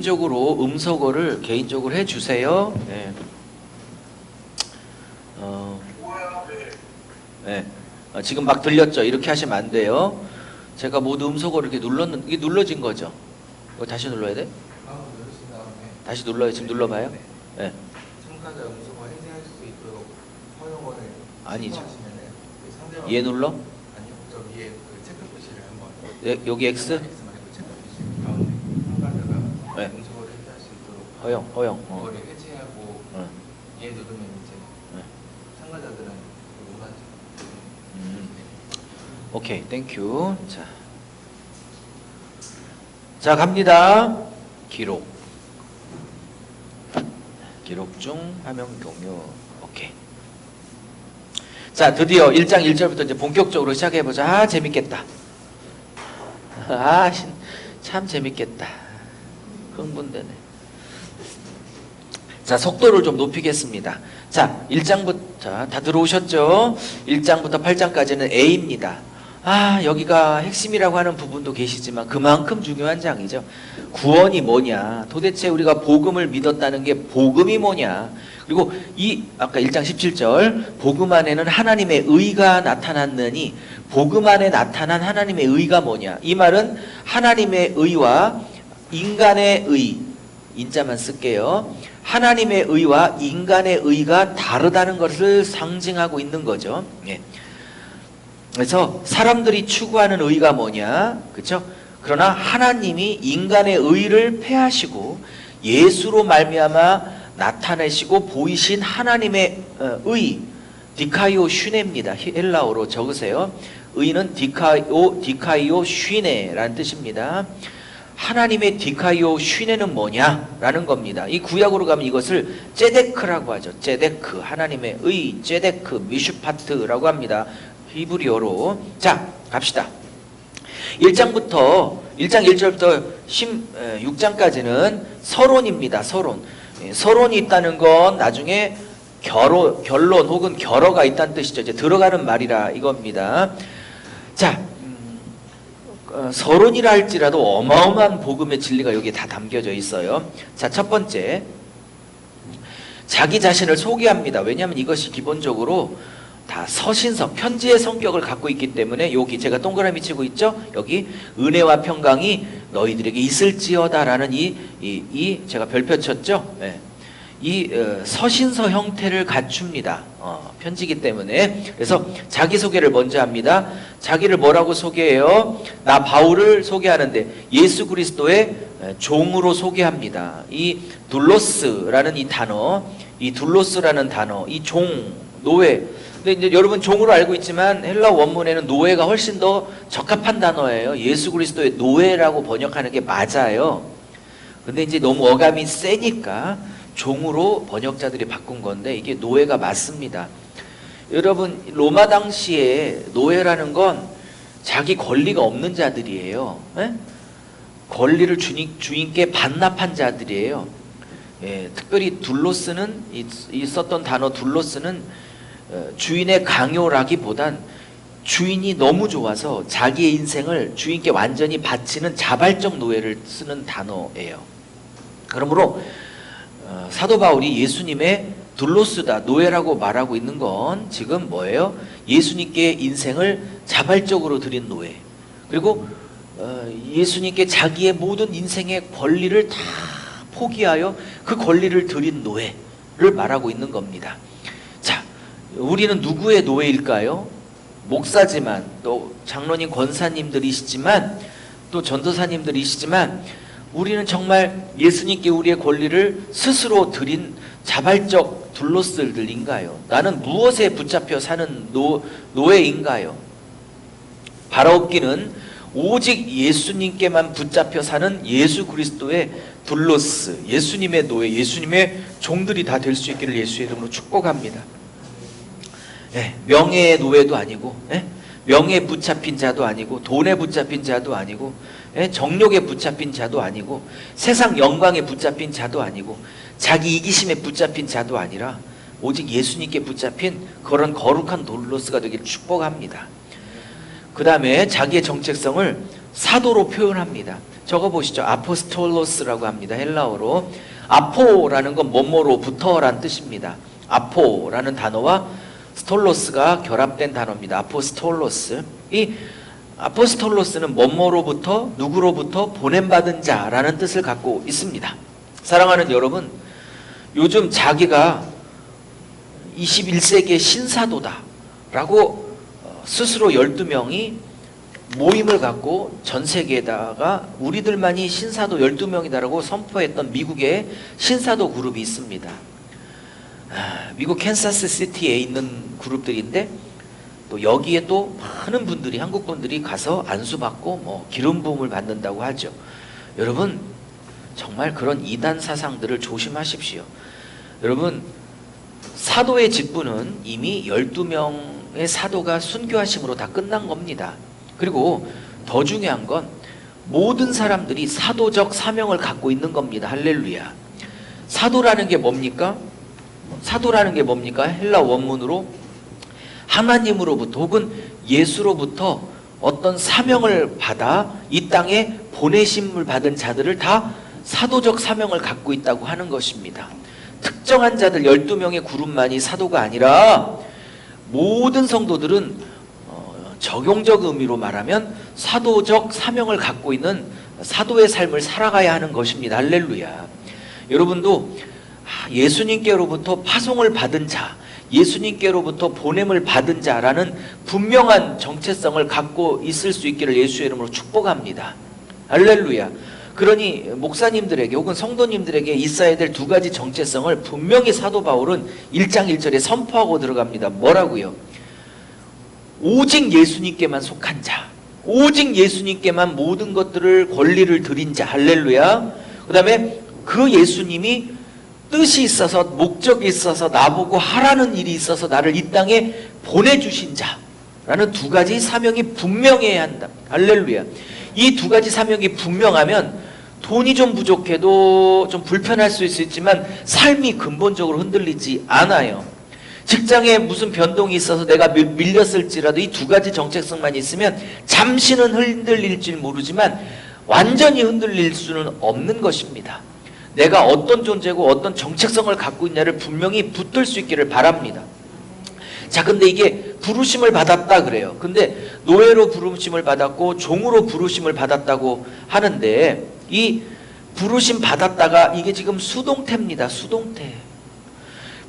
개인적으로 음소거를 개인적으로 해주세요. 네. 네. 지금 막 들렸죠? 이렇게 하시면 안 돼요. 제가 모두 음소거를 이렇게 눌렀는데 이게 눌러진 거죠? 이거 다시 눌러야 돼? 누르신 다음에 다시 눌러요. 지금 눌러봐요. 네. 참가자 음소거 해제할 수 있도록 허용원을 아니죠. 신청하시면은 그 상대방 얘 눌러? 아니요, 저 위에 그 체크 표시를 한번 네, 여기 X? X 말고 체크 표시 가운데 참가자가 네. 음소거를 해제할 수 있도록 허용. 그거를 해제하고 얘 누르면 이제 네. 참가자들은 못하죠. 오케이, 땡큐. 자, 갑니다. 기록 중 화면 공유. 오케이. 자, 드디어 1장 1절부터 이제 본격적으로 시작해보자. 아, 재밌겠다. 아, 참 재밌겠다. 흥분되네. 자, 속도를 좀 높이겠습니다. 자, 1장부터 다 들어오셨죠? 1장부터 8장까지는 A입니다. 아, 여기가 핵심이라고 하는 부분도 계시지만 그만큼 중요한 장이죠. 구원이 뭐냐, 도대체 우리가 복음을 믿었다는 게 복음이 뭐냐, 그리고 이 아까 1장 17절 복음 안에는 하나님의 의가 나타났느니, 복음 안에 나타난 하나님의 의가 뭐냐, 이 말은 하나님의 의와 인간의 의, 인자만 쓸게요. 하나님의 의와 인간의 의가 다르다는 것을 상징하고 있는 거죠. 예. 그래서 사람들이 추구하는 의가 뭐냐, 그렇죠? 그러나 하나님이 인간의 의를 폐하시고 예수로 말미암아 나타내시고 보이신 하나님의 의, 디카이오 슈네입니다. 헬라어로 적으세요. 의는 디카이오 슈네라는 뜻입니다. 하나님의 디카이오 슈네는 뭐냐라는 겁니다. 이 구약으로 가면 이것을 제데크라고 하죠. 제데크, 하나님의 의, 제데크, 미슈파트라고 합니다. 히브리어로. 자, 갑시다. 1장 1절부터 16장까지는 서론입니다. 서론이 있다는 건 나중에 결론 혹은 결어가 있다는 뜻이죠. 이제 들어가는 말이라 이겁니다. 자, 서론이라 할지라도 어마어마한 복음의 진리가 여기에 다 담겨져 있어요. 자, 첫 번째, 자기 자신을 소개합니다. 왜냐하면 이것이 기본적으로 다 서신서, 편지의 성격을 갖고 있기 때문에, 여기 제가 동그라미 치고 있죠? 여기 은혜와 평강이 너희들에게 있을지어다라는 이 제가 별표 쳤죠? 네. 이 서신서 형태를 갖춥니다. 편지이기 때문에. 그래서 자기소개를 먼저 합니다. 자기를 뭐라고 소개해요? 나 바울을 소개하는데 예수 그리스도의 종으로 소개합니다. 이 둘로스라는 이 단어, 이 종, 노예. 근데 이제 여러분 종으로 알고 있지만 헬라 원문에는 노예가 훨씬 더 적합한 단어예요. 예수 그리스도의 노예라고 번역하는 게 맞아요. 근데 이제 너무 어감이 세니까 종으로 번역자들이 바꾼 건데 이게 노예가 맞습니다. 여러분, 로마 당시에 노예라는 건 자기 권리가 없는 자들이에요. 에? 권리를 주인께 반납한 자들이에요. 예, 특별히 둘로스는 썼던 단어 둘로스는 주인의 강요라기보단 주인이 너무 좋아서 자기의 인생을 주인께 완전히 바치는 자발적 노예를 쓰는 단어예요. 그러므로 사도 바울이 예수님의 둘로스다, 노예라고 말하고 있는 건 지금 뭐예요? 예수님께 인생을 자발적으로 드린 노예, 그리고 예수님께 자기의 모든 인생의 권리를 다 포기하여 그 권리를 드린 노예를 말하고 있는 겁니다. 자, 우리는 누구의 노예일까요? 목사지만, 또 장로님 권사님들이시지만, 또 전도사님들이시지만, 우리는 정말 예수님께 우리의 권리를 스스로 드린 자발적 둘로스들인가요? 나는 무엇에 붙잡혀 사는 노예인가요? 바라옵기는 오직 예수님께만 붙잡혀 사는 예수 그리스도의 둘로스, 예수님의 노예, 예수님의 종들이 다 될 수 있기를 예수의 이름으로 축복합니다. 예, 명예의 노예도 아니고, 예? 명예에 붙잡힌 자도 아니고, 돈에 붙잡힌 자도 아니고, 예? 정욕에 붙잡힌 자도 아니고, 세상 영광에 붙잡힌 자도 아니고, 자기 이기심에 붙잡힌 자도 아니라 오직 예수님께 붙잡힌 그런 거룩한 돌로스가 되길 축복합니다. 그 다음에 자기의 정체성을 사도로 표현합니다. 적어보시죠. 아포스톨로스라고 합니다. 헬라어로. 아포라는 건 뭐뭐로부터란 뜻입니다. 아포라는 단어와 스톨로스가 결합된 단어입니다. 아포스톨로스. 이 아포스톨로스는 뭐뭐로부터, 누구로부터 보냄받은 자라는 뜻을 갖고 있습니다. 사랑하는 여러분, 요즘 자기가 21세기의 신사도다라고 스스로 12명이 모임을 갖고 전 세계에다가 우리들만이 신사도 12명이다라고 선포했던 미국의 신사도 그룹이 있습니다. 미국 캔사스 시티에 있는 그룹들인데 또 여기에 또 많은 분들이, 한국 분들이 가서 안수받고 뭐 기름 부음을 받는다고 하죠. 여러분, 정말 그런 이단 사상들을 조심하십시오. 여러분, 사도의 직분은 이미 12명의 사도가 순교하심으로 다 끝난 겁니다. 그리고 더 중요한 건 모든 사람들이 사도적 사명을 갖고 있는 겁니다. 할렐루야. 사도라는 게 뭡니까? 사도라는 게 뭡니까? 헬라 원문으로 하나님으로부터 혹은 예수로부터 어떤 사명을 받아 이 땅에 보내심을 받은 자들을 다 사도적 사명을 갖고 있다고 하는 것입니다. 특정한 자들 12명의 그룹만이 사도가 아니라 모든 성도들은 적용적 의미로 말하면 사도적 사명을 갖고 있는 사도의 삶을 살아가야 하는 것입니다. 할렐루야. 여러분도 예수님께로부터 파송을 받은 자, 예수님께로부터 보냄을 받은 자라는 분명한 정체성을 갖고 있을 수 있기를 예수의 이름으로 축복합니다. 할렐루야. 그러니 목사님들에게 혹은 성도님들에게 있어야 될 두 가지 정체성을 분명히 사도 바울은 1장 1절에 선포하고 들어갑니다. 뭐라고요? 오직 예수님께만 속한 자, 오직 예수님께만 모든 것들을 권리를 드린 자. 할렐루야. 그 다음에 그 예수님이 뜻이 있어서, 목적이 있어서, 나보고 하라는 일이 있어서 나를 이 땅에 보내주신 자라는 두 가지 사명이 분명해야 한다. 할렐루야. 이 두 가지 사명이 분명하면 돈이 좀 부족해도 좀 불편할 수 있지만 삶이 근본적으로 흔들리지 않아요. 직장에 무슨 변동이 있어서 내가 밀렸을지라도 이 두 가지 정체성만 있으면 잠시는 흔들릴지 모르지만 완전히 흔들릴 수는 없는 것입니다. 내가 어떤 존재고 어떤 정체성을 갖고 있냐를 분명히 붙들 수 있기를 바랍니다. 자, 근데 이게 부르심을 받았다 그래요. 근데 노예로 부르심을 받았고 종으로 부르심을 받았다고 하는데 이 부르심 받았다가 이게 지금 수동태입니다. 수동태.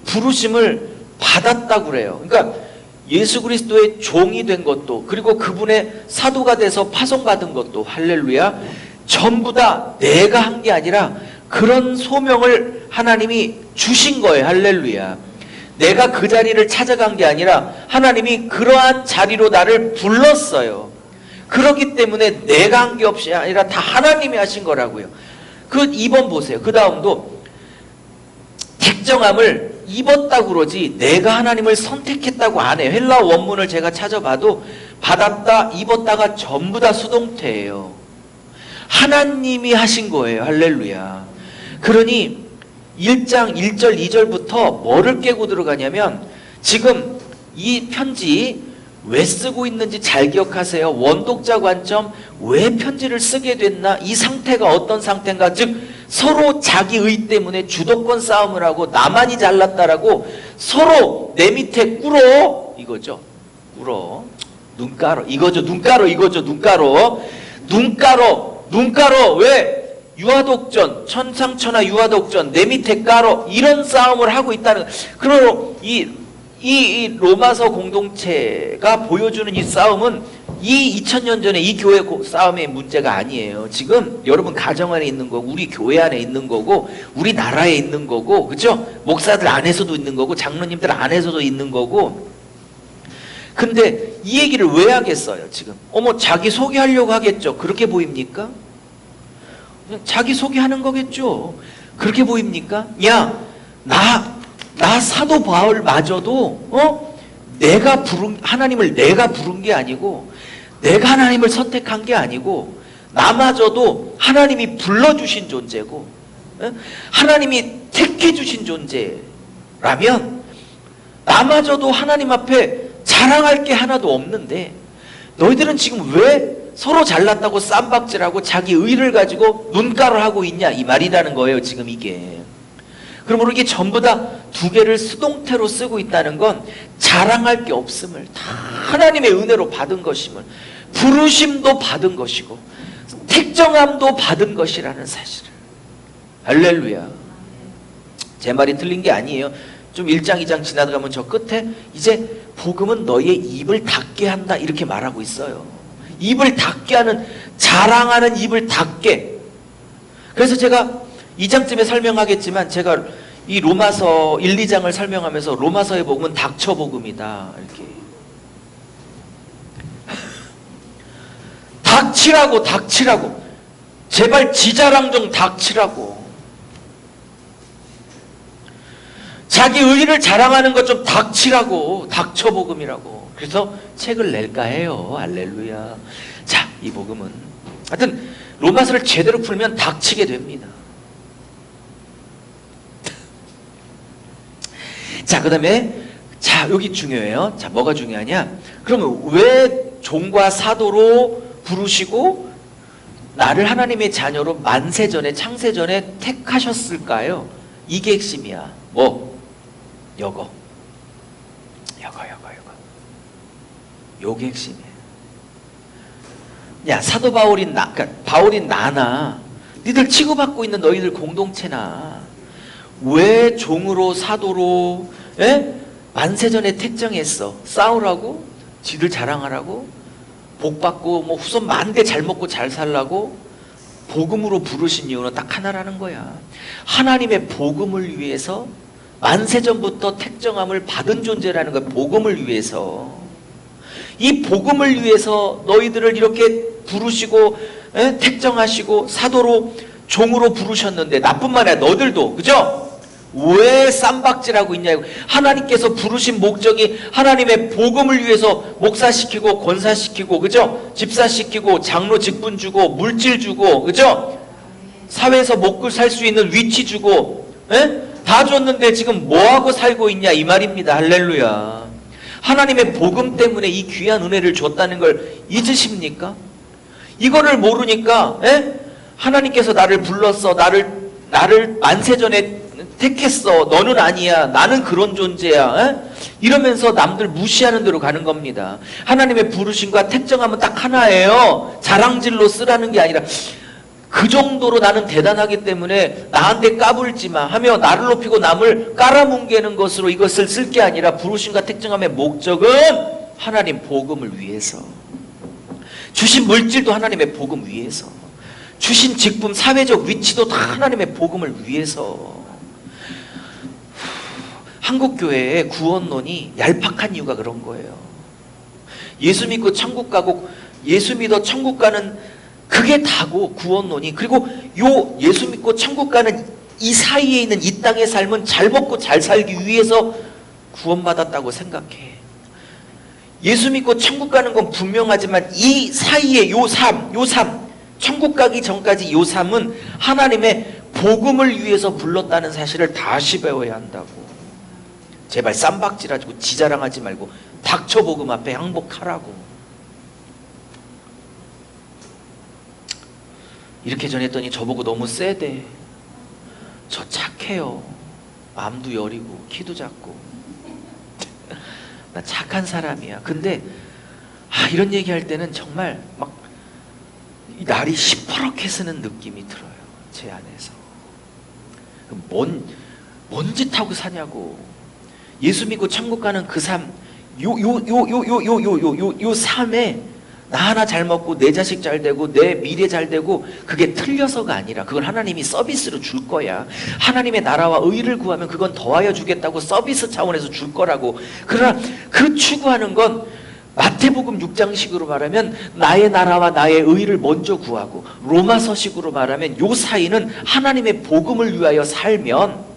부르심을 받았다고 그래요. 그러니까 예수 그리스도의 종이 된 것도, 그리고 그분의 사도가 돼서 파송받은 것도, 할렐루야, 전부 다 내가 한 게 아니라 그런 소명을 하나님이 주신 거예요. 할렐루야. 내가 그 자리를 찾아간 게 아니라 하나님이 그러한 자리로 나를 불렀어요. 그렇기 때문에 내가 한 게 없이 아니라 다 하나님이 하신 거라고요. 그 2번 보세요. 그 다음도 택정함을 입었다고 그러지 내가 하나님을 선택했다고 안 해요. 헬라 원문을 제가 찾아봐도 받았다, 입었다가 전부 다 수동태예요. 하나님이 하신 거예요. 할렐루야. 그러니 1장 1절 2절부터 뭐를 깨고 들어가냐면, 지금 이 편지 왜 쓰고 있는지 잘 기억하세요. 원독자 관점, 왜 편지를 쓰게 됐나, 이 상태가 어떤 상태인가, 즉 서로 자기 의 때문에 주도권 싸움을 하고 나만이 잘났다라고 서로 내 밑에 꿇어, 이거죠. 꿇어, 눈가로, 이거죠. 눈가로, 이거죠. 눈가로, 눈가로. 왜? 유아독전, 천상천하 유아독전, 내 밑에 깔어, 이런 싸움을 하고 있다는. 그러므로 이 로마서 공동체가 보여주는 이 싸움은 이 2000년 전에 이 교회 싸움의 문제가 아니에요. 지금 여러분 가정 안에 있는 거고, 우리 교회 안에 있는 거고, 우리 나라에 있는 거고, 그죠? 목사들 안에서도 있는 거고, 장로님들 안에서도 있는 거고. 근데 이 얘기를 왜 하겠어요, 지금? 자기 소개하려고 하겠죠. 그렇게 보입니까? 자기 소개하는 거겠죠. 그렇게 보입니까? 야, 나 사도 바울마저도 하나님을 내가 부른 게 아니고, 내가 하나님을 선택한 게 아니고, 나마저도 하나님이 불러주신 존재고, 하나님이 택해 주신 존재라면 나마저도 하나님 앞에 자랑할 게 하나도 없는데, 너희들은 지금 왜 서로 잘났다고 쌈박질하고 자기 의를 가지고 눈가를 하고 있냐 이 말이라는 거예요. 지금 이게. 그러므로 이게 전부 다 두 개를 수동태로 쓰고 있다는 건 자랑할 게 없음을, 다 하나님의 은혜로 받은 것임을, 부르심도 받은 것이고 택정함도 받은 것이라는 사실을. 할렐루야. 제 말이 틀린 게 아니에요. 좀 1장 2장 지나가면 저 끝에 이제 복음은 너희의 입을 닫게 한다 이렇게 말하고 있어요. 입을 닫게 하는, 자랑하는 입을 닫게. 그래서 제가 2장쯤에 설명하겠지만 제가 이 로마서 1, 2장을 설명하면서 로마서의 복음은 닥쳐 복음이다 이렇게. 닥치라고 제발 지자랑 좀 닥치라고. 자기 의의를 자랑하는 것 좀 닥치라고. 닥쳐 복음이라고. 그래서 책을 낼까 해요. 할렐루야. 자, 이 복음은 하여튼 로마서를 제대로 풀면 닥치게 됩니다. 자, 그 다음에 자, 여기 중요해요. 자, 뭐가 중요하냐? 그러면 왜 종과 사도로 부르시고 나를 하나님의 자녀로 만세전에, 창세전에 택하셨을까요? 이게 핵심이야. 뭐? 요거. 요게 핵심이에요. 야, 사도 바울인 그러니까 바울인 나나 니들 치고받고 있는 너희들 공동체나 왜 종으로 사도로 만세전에 택정했어? 싸우라고? 지들 자랑하라고? 복받고 뭐 후손 만대 잘 먹고 잘 살라고? 복음으로 부르신 이유는 딱 하나라는 거야. 하나님의 복음을 위해서 만세전부터 택정함을 받은 존재라는 거야. 복음을 위해서. 이 복음을 위해서 너희들을 이렇게 부르시고 택정하시고 사도로 종으로 부르셨는데 나뿐만 아니라 너들도, 그죠? 왜 쌈박질하고 있냐고. 하나님께서 부르신 목적이 하나님의 복음을 위해서 목사시키고 권사시키고, 그죠? 집사시키고 장로 직분 주고 물질 주고, 그죠? 사회에서 먹고 살 수 있는 위치 주고 다 줬는데 지금 뭐하고 살고 있냐 이 말입니다. 할렐루야. 하나님의 복음 때문에 이 귀한 은혜를 줬다는 걸 잊으십니까? 이거를 모르니까 하나님께서 나를 불렀어, 나를 만세전에 택했어, 너는 아니야, 나는 그런 존재야 이러면서 남들 무시하는 대로 가는 겁니다. 하나님의 부르심과 택정함은 딱 하나예요. 자랑질로 쓰라는 게 아니라 그 정도로 나는 대단하기 때문에 나한테 까불지 마 하며 나를 높이고 남을 깔아뭉개는 것으로 이것을 쓸 게 아니라 부르심과 택정함의 목적은 하나님 복음을 위해서, 주신 물질도 하나님의 복음 위해서, 주신 직분, 사회적 위치도 다 하나님의 복음을 위해서. 한국교회의 구원론이 얄팍한 이유가 그런 거예요. 예수 믿고 천국 가고 예수 믿어 천국 가는 그게 다고 구원론이. 그리고 요 예수 믿고 천국 가는 이 사이에 있는 이 땅의 삶은 잘 먹고 잘 살기 위해서 구원받았다고 생각해. 예수 믿고 천국 가는 건 분명하지만 이 사이에 요 삶, 천국 가기 전까지 요 삶은 하나님의 복음을 위해서 불렀다는 사실을 다시 배워야 한다고. 제발 쌈박질하지 말고 지자랑하지 말고 닥쳐 복음 앞에 항복하라고. 이렇게 전했더니 저보고 너무 세대. 저 착해요. 마음도 여리고 키도 작고 나 착한 사람이야. 근데 이런 얘기할 때는 정말 막 날이 시퍼렇게 쓰는 느낌이 들어요. 제 안에서. 뭔 짓 하고 사냐고. 예수 믿고 천국 가는 그 삶, 요 삶에 나 하나 잘 먹고 내 자식 잘 되고 내 미래 잘 되고 그게 틀려서가 아니라 그걸 하나님이 서비스로 줄 거야. 하나님의 나라와 의를 구하면 그건 더하여 주겠다고 서비스 차원에서 줄 거라고. 그러나 그 추구하는 건 마태복음 6장식으로 말하면 나의 나라와 나의 의를 먼저 구하고, 로마서식으로 말하면 요 사이는 하나님의 복음을 위하여 살면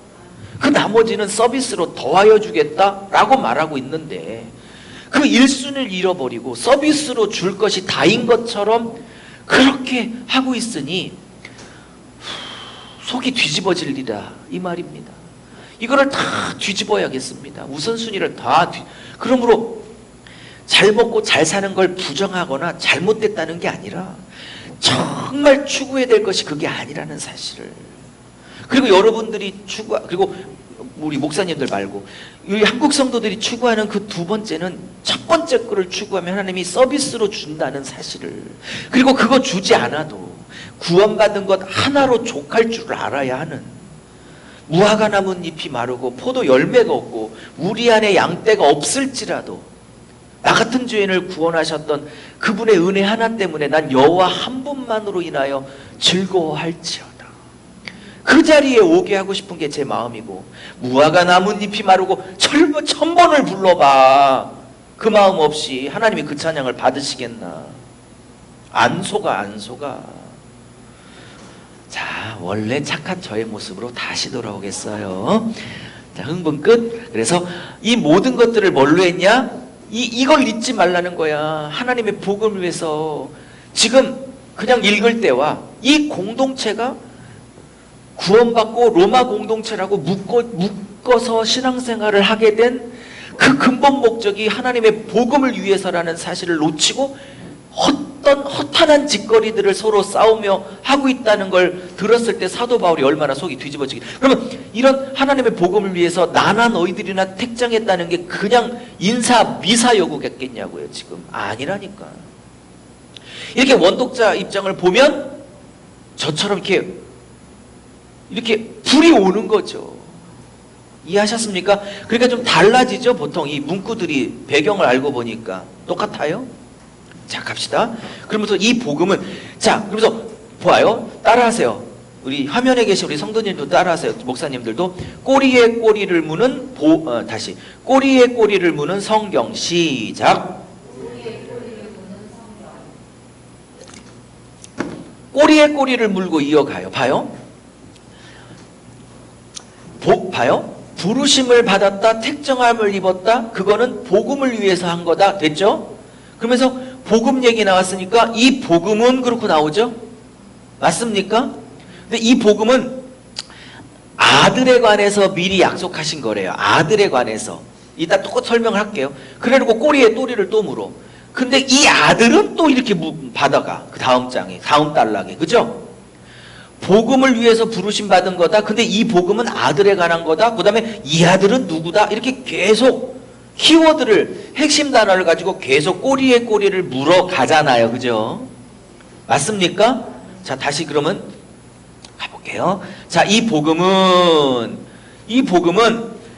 그 나머지는 서비스로 더하여 주겠다라고 말하고 있는데, 그 1순위를 잃어버리고 서비스로 줄 것이 다인 것처럼 그렇게 하고 있으니 속이 뒤집어질리라 이 말입니다. 이거를 다 뒤집어야겠습니다. 우선순위를 다 그러므로 잘 먹고 잘 사는 걸 부정하거나 잘못됐다는 게 아니라 정말 추구해야 될 것이 그게 아니라는 사실을. 그리고 여러분들이 그리고 우리 목사님들 말고 이 한국 성도들이 추구하는 그 두 번째는 첫 번째 거를 추구하면 하나님이 서비스로 준다는 사실을. 그리고 그거 주지 않아도 구원받은 것 하나로 족할 줄 알아야 하는, 무화과 나뭇잎이 마르고 포도 열매가 없고 우리 안에 양떼가 없을지라도 나 같은 죄인을 구원하셨던 그분의 은혜 하나 때문에 난 여호와 한 분만으로 인하여 즐거워할지어다. 그 자리에 오게 하고 싶은 게 제 마음이고, 무화과 나뭇잎이 마르고 천 번을 불러봐 그 마음 없이 하나님이 그 찬양을 받으시겠나? 안 속아. 자, 원래 착한 저의 모습으로 다시 돌아오겠어요. 자, 흥분 끝. 그래서 이 모든 것들을 뭘로 했냐? 이걸 잊지 말라는 거야. 하나님의 복음을 위해서 지금 그냥 읽을 때와 이 공동체가 구원받고 로마 공동체라고 묶어서 신앙생활을 하게 된 그 근본 목적이 하나님의 복음을 위해서라는 사실을 놓치고 어떤 허탄한 짓거리들을 서로 싸우며 하고 있다는 걸 들었을 때 사도 바울이 얼마나 속이 뒤집어지게. 그러면 이런 하나님의 복음을 위해서 나나 너희들이나 택정했다는 게 그냥 미사 여구겠냐고요. 지금 아니라니까. 이렇게 원독자 입장을 보면 저처럼 이렇게 불이 오는 거죠. 이해하셨습니까? 그러니까 좀 달라지죠. 보통 이 문구들이 배경을 알고 보니까 똑같아요. 자, 갑시다. 그러면서 이 복음은, 자, 그러면서 보아요. 따라하세요. 우리 화면에 계신 우리 성도님도 따라하세요. 목사님들도. 꼬리에 꼬리를 무는 다시. 꼬리에 꼬리를 무는 성경. 시작. 꼬리에 꼬리를 물고 이어가요. 봐요. 봐요. 부르심을 받았다, 택정함을 입었다. 그거는 복음을 위해서 한 거다. 됐죠? 그러면서 복음 얘기 나왔으니까 이 복음은 그렇고 나오죠? 맞습니까? 근데 이 복음은 아들에 관해서 미리 약속하신 거래요. 아들에 관해서. 이따 또 설명을 할게요. 그래놓고 꼬리에 꼬리를 또 물어. 근데 이 아들은 또 이렇게 받아가. 그 다음 장에, 다음 단락에. 그죠? 복음을 위해서 부르심 받은 거다. 근데 이 복음은 아들에 관한 거다. 그 다음에 이 아들은 누구다. 이렇게 계속 키워드를, 핵심 단어를 가지고 계속 꼬리에 꼬리를 물어 가잖아요. 그죠? 맞습니까? 자, 다시 그러면 가볼게요. 자, 이 복음은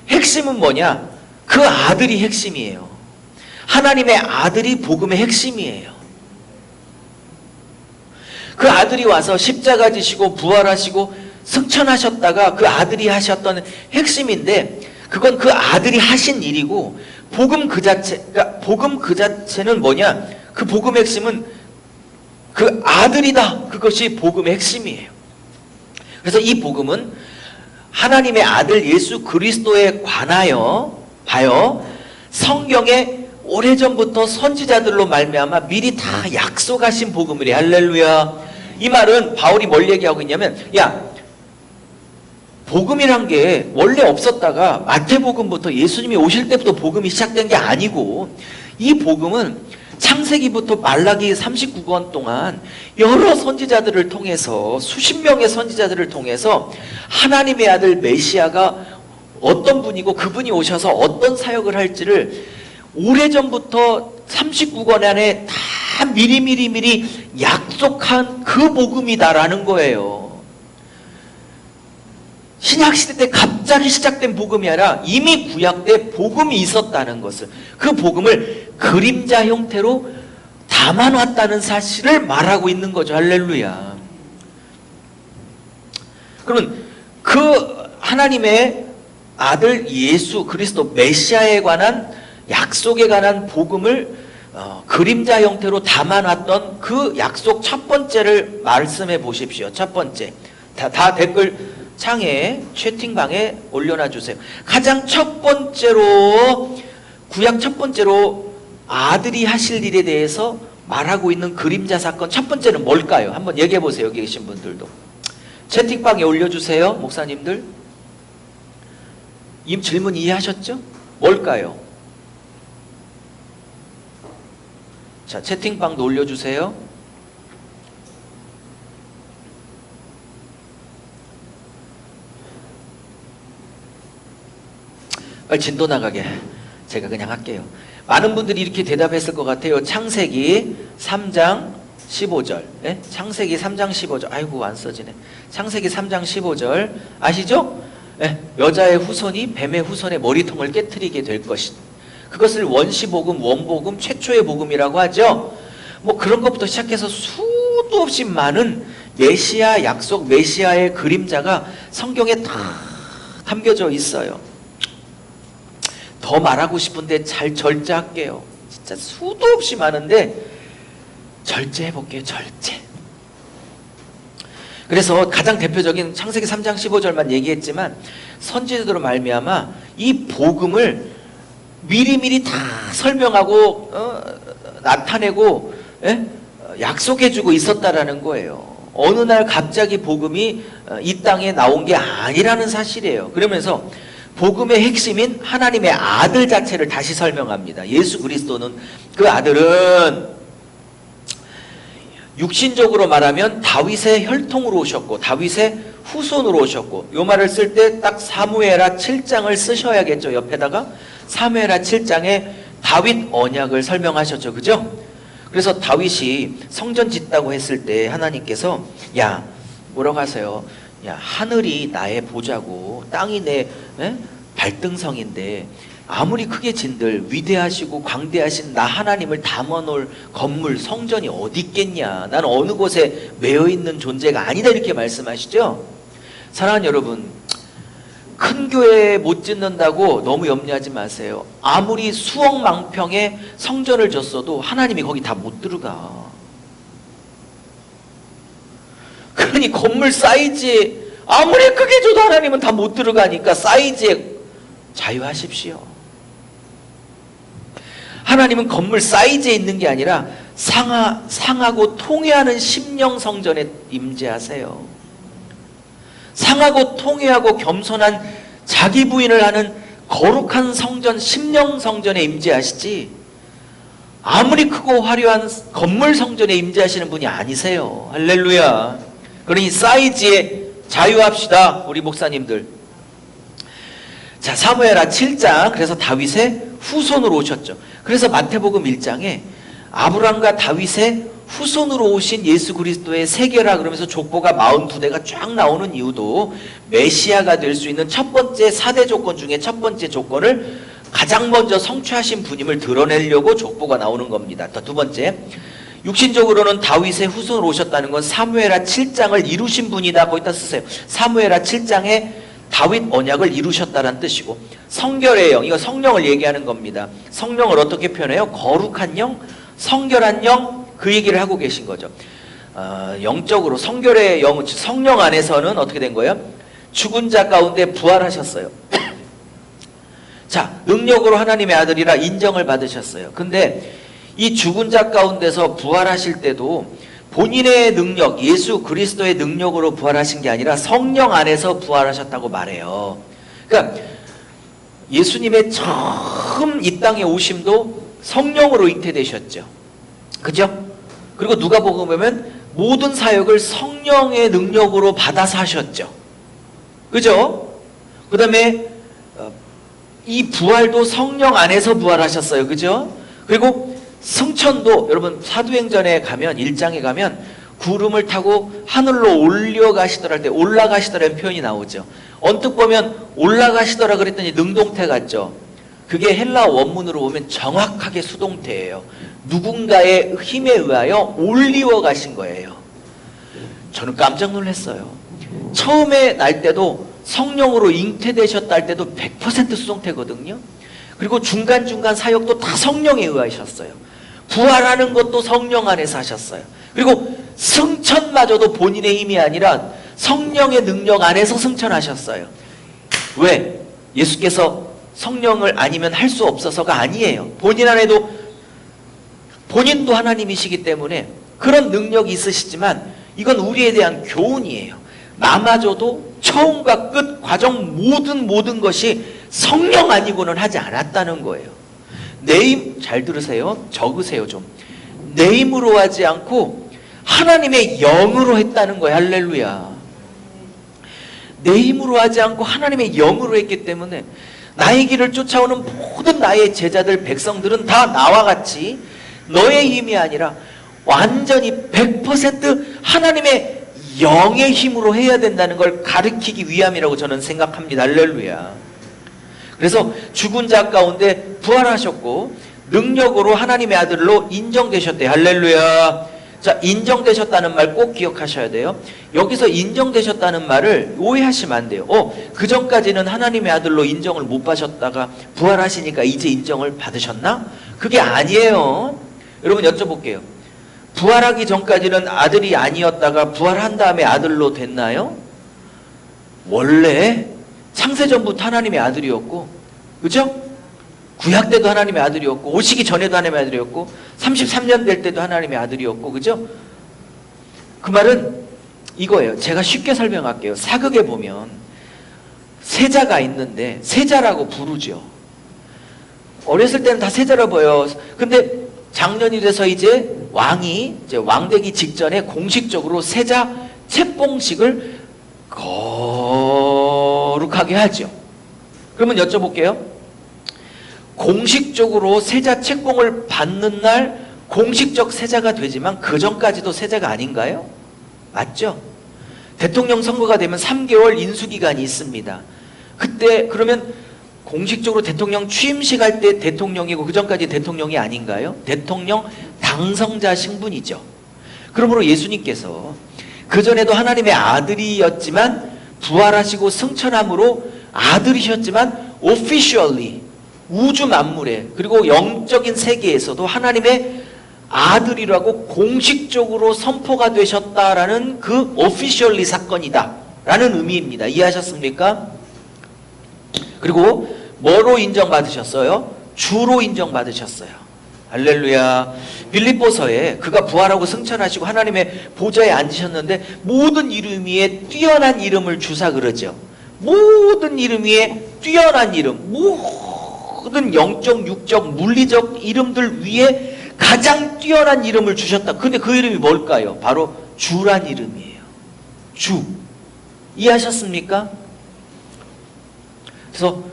핵심은 뭐냐? 그 아들이 핵심이에요. 하나님의 아들이 복음의 핵심이에요. 그 아들이 와서 십자가 지시고 부활하시고 승천하셨다가 그 아들이 하셨던 핵심인데, 그건 그 아들이 하신 일이고, 복음 그 자체는 뭐냐? 그 복음의 핵심은 그 아들이다. 그것이 복음의 핵심이에요. 그래서 이 복음은 하나님의 아들 예수 그리스도에 관하여 봐요. 성경에 오래전부터 선지자들로 말미암아 미리 다 약속하신 복음이래. 할렐루야. 이 말은 바울이 뭘 얘기하고 있냐면, 야, 복음이란 게 원래 없었다가 마태복음부터 예수님이 오실 때부터 복음이 시작된 게 아니고, 이 복음은 창세기부터 말라기 39권 동안 여러 선지자들을 통해서, 수십 명의 선지자들을 통해서 하나님의 아들 메시아가 어떤 분이고 그분이 오셔서 어떤 사역을 할지를 오래전부터 39권 안에 다 미리 약속한 그 복음이다라는 거예요. 신약시대 때 갑자기 시작된 복음이 아니라 이미 구약 때 복음이 있었다는 것을, 그 복음을 그림자 형태로 담아놨다는 사실을 말하고 있는 거죠. 할렐루야. 그러면 그 하나님의 아들 예수 그리스도 메시아에 관한 약속에 관한 복음을 그림자 형태로 담아놨던 그 약속 첫 번째를 말씀해 보십시오. 첫 번째. 다 댓글 창에, 채팅방에 올려놔 주세요. 가장 첫 번째로, 구약 첫 번째로 아들이 하실 일에 대해서 말하고 있는 그림자 사건 첫 번째는 뭘까요? 한번 얘기해 보세요. 여기 계신 분들도. 채팅방에 올려주세요. 목사님들. 이 질문 이해하셨죠? 뭘까요? 자, 채팅방도 올려주세요. 빨리 진도 나가게 제가 그냥 할게요. 많은 분들이 이렇게 대답했을 것 같아요. 창세기 3장 15절. 예? 창세기 3장 15절. 아이고 안 써지네. 창세기 3장 15절 아시죠? 예? 여자의 후손이 뱀의 후손의 머리통을 깨트리게 될 것이다. 그것을 원시복음, 원복음, 최초의 복음이라고 하죠. 뭐 그런 것부터 시작해서 수도 없이 많은 메시아 약속, 메시아의 그림자가 성경에 다 담겨져 있어요. 더 말하고 싶은데 잘 절제할게요. 진짜 수도 없이 많은데 절제해볼게요. 절제. 그래서 가장 대표적인 창세기 3장 15절만 얘기했지만 선지자들로 말미암아 이 복음을 미리미리 다 설명하고 나타내고 약속해주고 있었다라는 거예요. 어느 날 갑자기 복음이 이 땅에 나온 게 아니라는 사실이에요. 그러면서 복음의 핵심인 하나님의 아들 자체를 다시 설명합니다. 예수 그리스도는 그 아들은 육신적으로 말하면 다윗의 혈통으로 오셨고 다윗의 후손으로 오셨고 이 말을 쓸 때 딱 사무엘하 7장을 쓰셔야겠죠. 옆에다가 사무엘하 7장에 다윗 언약을 설명하셨죠. 그죠? 그래서 다윗이 성전 짓다고 했을 때 하나님께서 야 뭐라고 하세요? 야 하늘이 나의 보좌고 땅이 내 발등성인데 아무리 크게 진들 위대하시고 광대하신 나 하나님을 담아놓을 건물 성전이 어디 있겠냐. 난 어느 곳에 매여있는 존재가 아니다 이렇게 말씀하시죠. 사랑하는 여러분, 큰 교회 못 짓는다고 너무 염려하지 마세요. 아무리 수억 망평의 성전을 졌어도 하나님이 거기 다 못 들어가. 그러니 건물 사이즈에 아무리 크게 줘도 하나님은 다 못 들어가니까 사이즈에 자유하십시오. 하나님은 건물 사이즈에 있는 게 아니라 상하고 통회하는 심령 성전에 임재하세요. 상하고 통회하고 겸손한 자기 부인을 하는 거룩한 성전, 심령 성전에 임재하시지 아무리 크고 화려한 건물 성전에 임재하시는 분이 아니세요. 할렐루야. 그러니 사이즈에 자유합시다 우리 목사님들. 자, 사무엘하 7장, 그래서 다윗의 후손으로 오셨죠. 그래서 마태복음 1장에 아브라함과 다윗의 후손으로 오신 예수 그리스도의 세계라 그러면서 족보가 42대가 쫙 나오는 이유도 메시아가 될 수 있는 첫 번째 4대 조건 중에 첫 번째 조건을 가장 먼저 성취하신 분임을 드러내려고 족보가 나오는 겁니다. 두 번째, 육신적으로는 다윗의 후손으로 오셨다는 건 사무엘하 7장을 이루신 분이다. 거기다 쓰세요. 사무엘하 7장에 다윗 언약을 이루셨다는 뜻이고, 성결의 영, 이거 성령을 얘기하는 겁니다. 성령을 어떻게 표현해요? 거룩한 영, 성결한 영, 그 얘기를 하고 계신 거죠. 영적으로 성결의 영, 성령 안에서는 어떻게 된 거예요? 죽은 자 가운데 부활하셨어요. 자, 능력으로 하나님의 아들이라 인정을 받으셨어요. 근데 이 죽은 자 가운데서 부활하실 때도 본인의 능력, 예수 그리스도의 능력으로 부활하신 게 아니라 성령 안에서 부활하셨다고 말해요. 그러니까 예수님의 처음 이 땅에 오심도 성령으로 잉태되셨죠. 그죠? 그리고 누가복음 보면 모든 사역을 성령의 능력으로 받아서 하셨죠. 그죠? 그 다음에 이 부활도 성령 안에서 부활하셨어요. 그죠? 그리고 승천도 여러분 사도행전에 가면 1장에 가면 구름을 타고 하늘로 올라가시더라 할 때 올라가시더라는 표현이 나오죠. 언뜻 보면 올라가시더라 그랬더니 능동태 같죠. 그게 헬라 원문으로 보면 정확하게 수동태예요. 누군가의 힘에 의하여 올리워 가신 거예요. 저는 깜짝 놀랐어요. 처음에 날 때도 성령으로 잉태되셨다 할 때도 100% 수동태거든요. 그리고 중간중간 사역도 다 성령에 의하셨어요. 부활하는 것도 성령 안에서 하셨어요. 그리고 승천마저도 본인의 힘이 아니라 성령의 능력 안에서 승천하셨어요. 왜? 예수께서 성령을 아니면 할 수 없어서가 아니에요. 본인 안에도 본인도 하나님이시기 때문에 그런 능력이 있으시지만 이건 우리에 대한 교훈이에요. 나마저도 처음과 끝 과정 모든 것이 성령 아니고는 하지 않았다는 거예요. 내 힘, 잘 들으세요. 적으세요 좀. 내 힘으로 하지 않고 하나님의 영으로 했다는 거예요. 할렐루야. 내 힘으로 하지 않고 하나님의 영으로 했기 때문에 나의 길을 쫓아오는 모든 나의 제자들, 백성들은 다 나와 같이 너의 힘이 아니라 완전히 100% 하나님의 영의 힘으로 해야 된다는 걸 가르치기 위함이라고 저는 생각합니다. 할렐루야. 그래서 죽은 자 가운데 부활하셨고 능력으로 하나님의 아들로 인정되셨대요. 할렐루야. 자, 인정되셨다는 말 꼭 기억하셔야 돼요. 여기서 인정되셨다는 말을 오해하시면 안 돼요. 그 전까지는 하나님의 아들로 인정을 못 받으셨다가 부활하시니까 이제 인정을 받으셨나? 그게 아니에요. 여러분 여쭤볼게요. 부활하기 전까지는 아들이 아니었다가 부활한 다음에 아들로 됐나요? 원래 창세전부터 하나님의 아들이었고, 그죠? 구약 때도 하나님의 아들이었고, 오시기 전에도 하나님의 아들이었고, 33년 될 때도 하나님의 아들이었고, 그죠? 그 말은 이거예요. 제가 쉽게 설명할게요. 사극에 보면 세자가 있는데 세자라고 부르죠. 어렸을 때는 다 세자라 보여요. 근데 장년이 돼서 이제 왕이 이제 왕되기 직전에 공식적으로 세자 책봉식을 거룩하게 하죠. 그러면 여쭤볼게요. 공식적으로 세자 책봉을 받는 날 공식적 세자가 되지만 그 전까지도 세자가 아닌가요? 맞죠? 대통령 선거가 되면 3개월 인수기간이 있습니다. 그때 그러면 공식적으로 대통령 취임식 할 때 대통령이고 그 전까지 대통령이 아닌가요? 대통령 당선자 신분이죠. 그러므로 예수님께서 그 전에도 하나님의 아들이었지만 부활하시고 승천함으로 아들이셨지만 officially 우주 만물에 그리고 영적인 세계에서도 하나님의 아들이라고 공식적으로 선포가 되셨다라는 그 officially 사건이다 라는 의미입니다. 이해하셨습니까? 그리고 뭐로 인정받으셨어요? 주로 인정받으셨어요. 할렐루야. 빌립보서에 그가 부활하고 승천하시고 하나님의 보좌에 앉으셨는데 모든 이름 위에 뛰어난 이름을 주사 그러죠. 모든 이름 위에 뛰어난 이름, 모든 영적, 육적, 물리적 이름들 위에 가장 뛰어난 이름을 주셨다. 근데 그 이름이 뭘까요? 바로 주란 이름이에요. 주. 이해하셨습니까? 그래서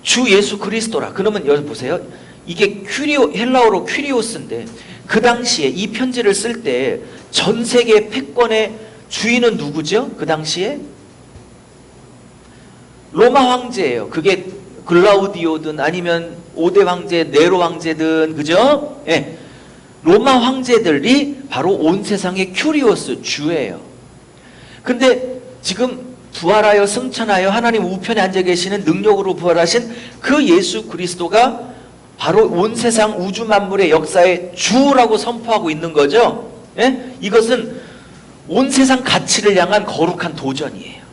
주 예수 그리스도라. 그러면 여기 보세요. 이게 헬라어로 큐리오스인데 그 당시에 이 편지를 쓸 때 전 세계 패권의 주인은 누구죠? 그 당시에 로마 황제예요. 그게 글라우디오든 아니면 5대 황제, 네로 황제든 그죠? 예. 로마 황제들이 바로 온 세상의 큐리오스 주예요. 근데 지금 부활하여 승천하여 하나님 우편에 앉아 계시는 능력으로 부활하신 그 예수 그리스도가 바로 온 세상 우주 만물의 역사의 주라고 선포하고 있는 거죠. 예? 이것은 온 세상 가치를 향한 거룩한 도전이에요.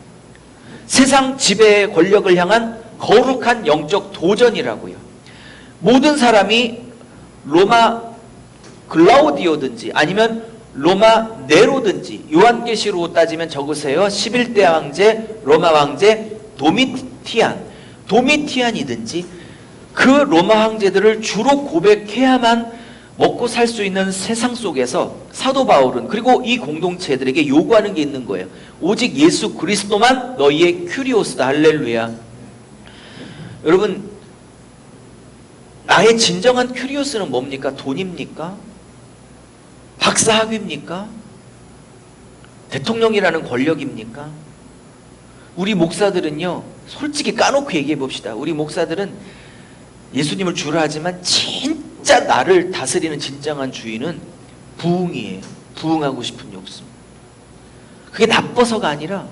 세상 지배의 권력을 향한 거룩한 영적 도전이라고요. 모든 사람이 로마 글라우디오든지 아니면 로마 네로든지 요한계시로 따지면 적으세요. 11대 황제 로마 황제 도미티안이든지 그 로마 황제들을 주로 고백해야만 먹고 살 수 있는 세상 속에서 사도 바울은 그리고 이 공동체들에게 요구하는 게 있는 거예요. 오직 예수 그리스도만 너희의 큐리오스다. 할렐루야. 여러분 나의 진정한 큐리오스는 뭡니까? 돈입니까? 박사학위입니까? 대통령이라는 권력입니까? 우리 목사들은요, 솔직히 까놓고 얘기해 봅시다. 우리 목사들은 예수님을 주라 하지만 진짜 나를 다스리는 진정한 주인은 부흥이에요. 부흥하고 싶은 욕심. 그게 나빠서가 아니라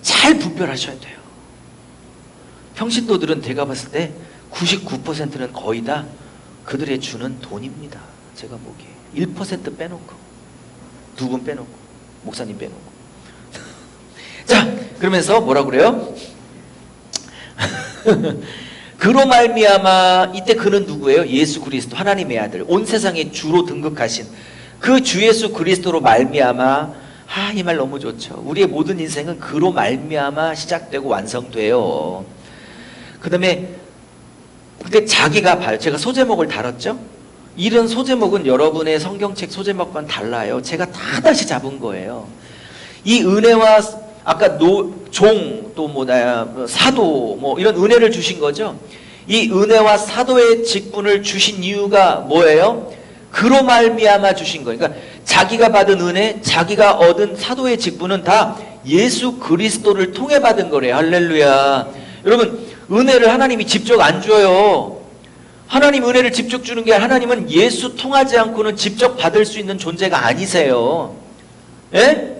잘 분별하셔야 돼요. 평신도들은 제가 봤을 때 99%는 거의 다 그들의 주는 돈입니다. 제가 보기에 1% 빼놓고, 두 분 빼놓고, 목사님 빼놓고. 자, 그러면서 뭐라 그래요? 그로 말미암아, 이때 그는 누구예요? 예수 그리스도, 하나님의 아들, 온 세상의 주로 등극하신 그 주 예수 그리스도로 말미암아. 이 말 너무 좋죠. 우리의 모든 인생은 그로 말미암아 시작되고 완성돼요. 그 다음에 그때 자기가 봐요. 제가 소제목을 다뤘죠? 이런 소제목은 여러분의 성경책 소제목과는 달라요. 제가 다 다시 잡은 거예요. 이 은혜와 아까 종, 또 사도, 이런 은혜를 주신 거죠. 이 은혜와 사도의 직분을 주신 이유가 뭐예요? 그로 말미암아 주신 거예요. 그러니까 자기가 받은 은혜, 자기가 얻은 사도의 직분은 다 예수 그리스도를 통해 받은 거래요. 할렐루야. 여러분, 은혜를 하나님이 직접 안 줘요. 하나님 은혜를 직접 주는 게 아니라 하나님은 예수 통하지 않고는 직접 받을 수 있는 존재가 아니세요. 예?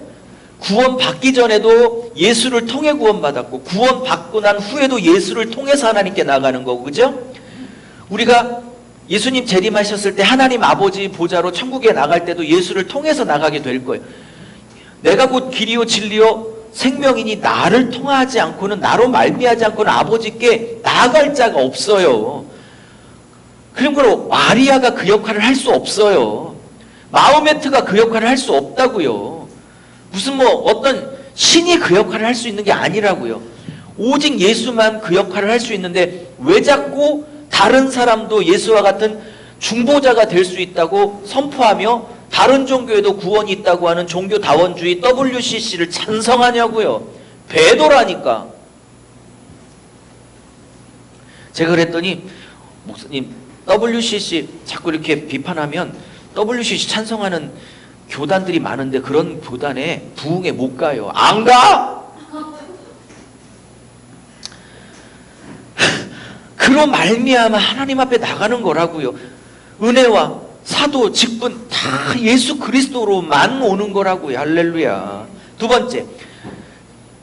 구원 받기 전에도 예수를 통해 구원 받았고, 구원 받고 난 후에도 예수를 통해서 하나님께 나가는 거고, 그죠? 우리가 예수님 재림하셨을 때 하나님 아버지 보좌로 천국에 나갈 때도 예수를 통해서 나가게 될 거예요. 내가 곧 길이요 진리요 생명이니 나를 통하지 않고는, 나로 말미하지 않고는 아버지께 나아갈 자가 없어요. 그러므로 마리아가 그 역할을 할 수 없어요. 마호메트가 그 역할을 할 수 없다고요. 무슨 어떤 신이 그 역할을 할 수 있는 게 아니라고요. 오직 예수만 그 역할을 할 수 있는데 왜 자꾸 다른 사람도 예수와 같은 중보자가 될 수 있다고 선포하며 다른 종교에도 구원이 있다고 하는 종교다원주의 WCC를 찬성하냐고요. 배도라니까. 제가 그랬더니 목사님, WCC 자꾸 이렇게 비판하면 WCC 찬성하는 교단들이 많은데 그런 교단에 부흥에 못 가요. 안 가! 그로 말미암아 하나님 앞에 나가는 거라고요. 은혜와 사도, 직분 다 예수 그리스도로만 오는 거라고요. 할렐루야. 두 번째,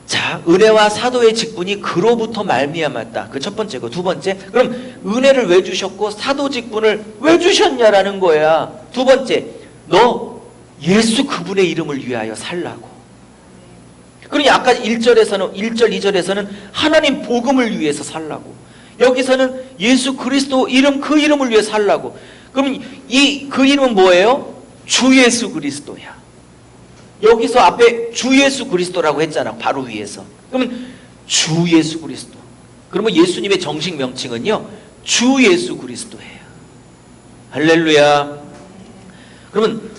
자, 은혜와 사도의 직분이 그로부터 말미암았다. 그 첫 번째고, 두 번째, 그럼 은혜를 왜 주셨고 사도 직분을 왜 주셨냐라는 거야. 두 번째, 너 예수 그분의 이름을 위하여 살라고. 그러니 아까 1절, 2절에서는 하나님 복음을 위해서 살라고. 여기서는 예수 그리스도 이름, 그 이름을 위해 살라고. 그럼 그 이름은 뭐예요? 주 예수 그리스도야. 여기서 앞에 주 예수 그리스도라고 했잖아. 바로 위에서. 그러면 주 예수 그리스도. 그러면 예수님의 정식 명칭은요, 주 예수 그리스도예요. 할렐루야. 그러면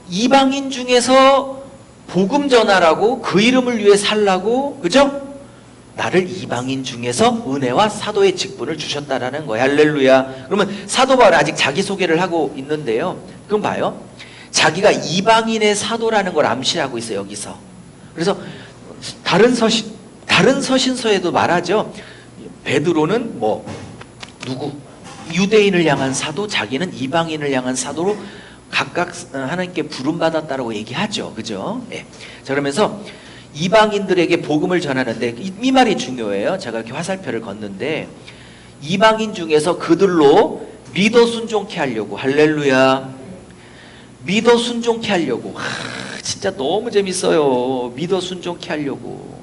이방인 중에서 복음 전하라고, 그 이름을 위해 살라고, 그죠? 나를 이방인 중에서 은혜와 사도의 직분을 주셨다라는 거예요. 할렐루야. 그러면 사도 바울은 아직 자기소개를 하고 있는데요. 그럼 봐요. 자기가 이방인의 사도라는 걸 암시하고 있어요. 여기서. 그래서 다른 서신서에도 말하죠. 베드로는 유대인을 향한 사도, 자기는 이방인을 향한 사도로 각각 하나님께 부름받았다라고 얘기하죠. 그죠? 네. 자, 그러면서 이방인들에게 복음을 전하는데 이 말이 중요해요. 제가 이렇게 화살표를 걷는데, 이방인 중에서 그들로 믿어 순종케 하려고. 할렐루야. 믿어 순종케 하려고. 진짜 너무 재밌어요. 믿어 순종케 하려고.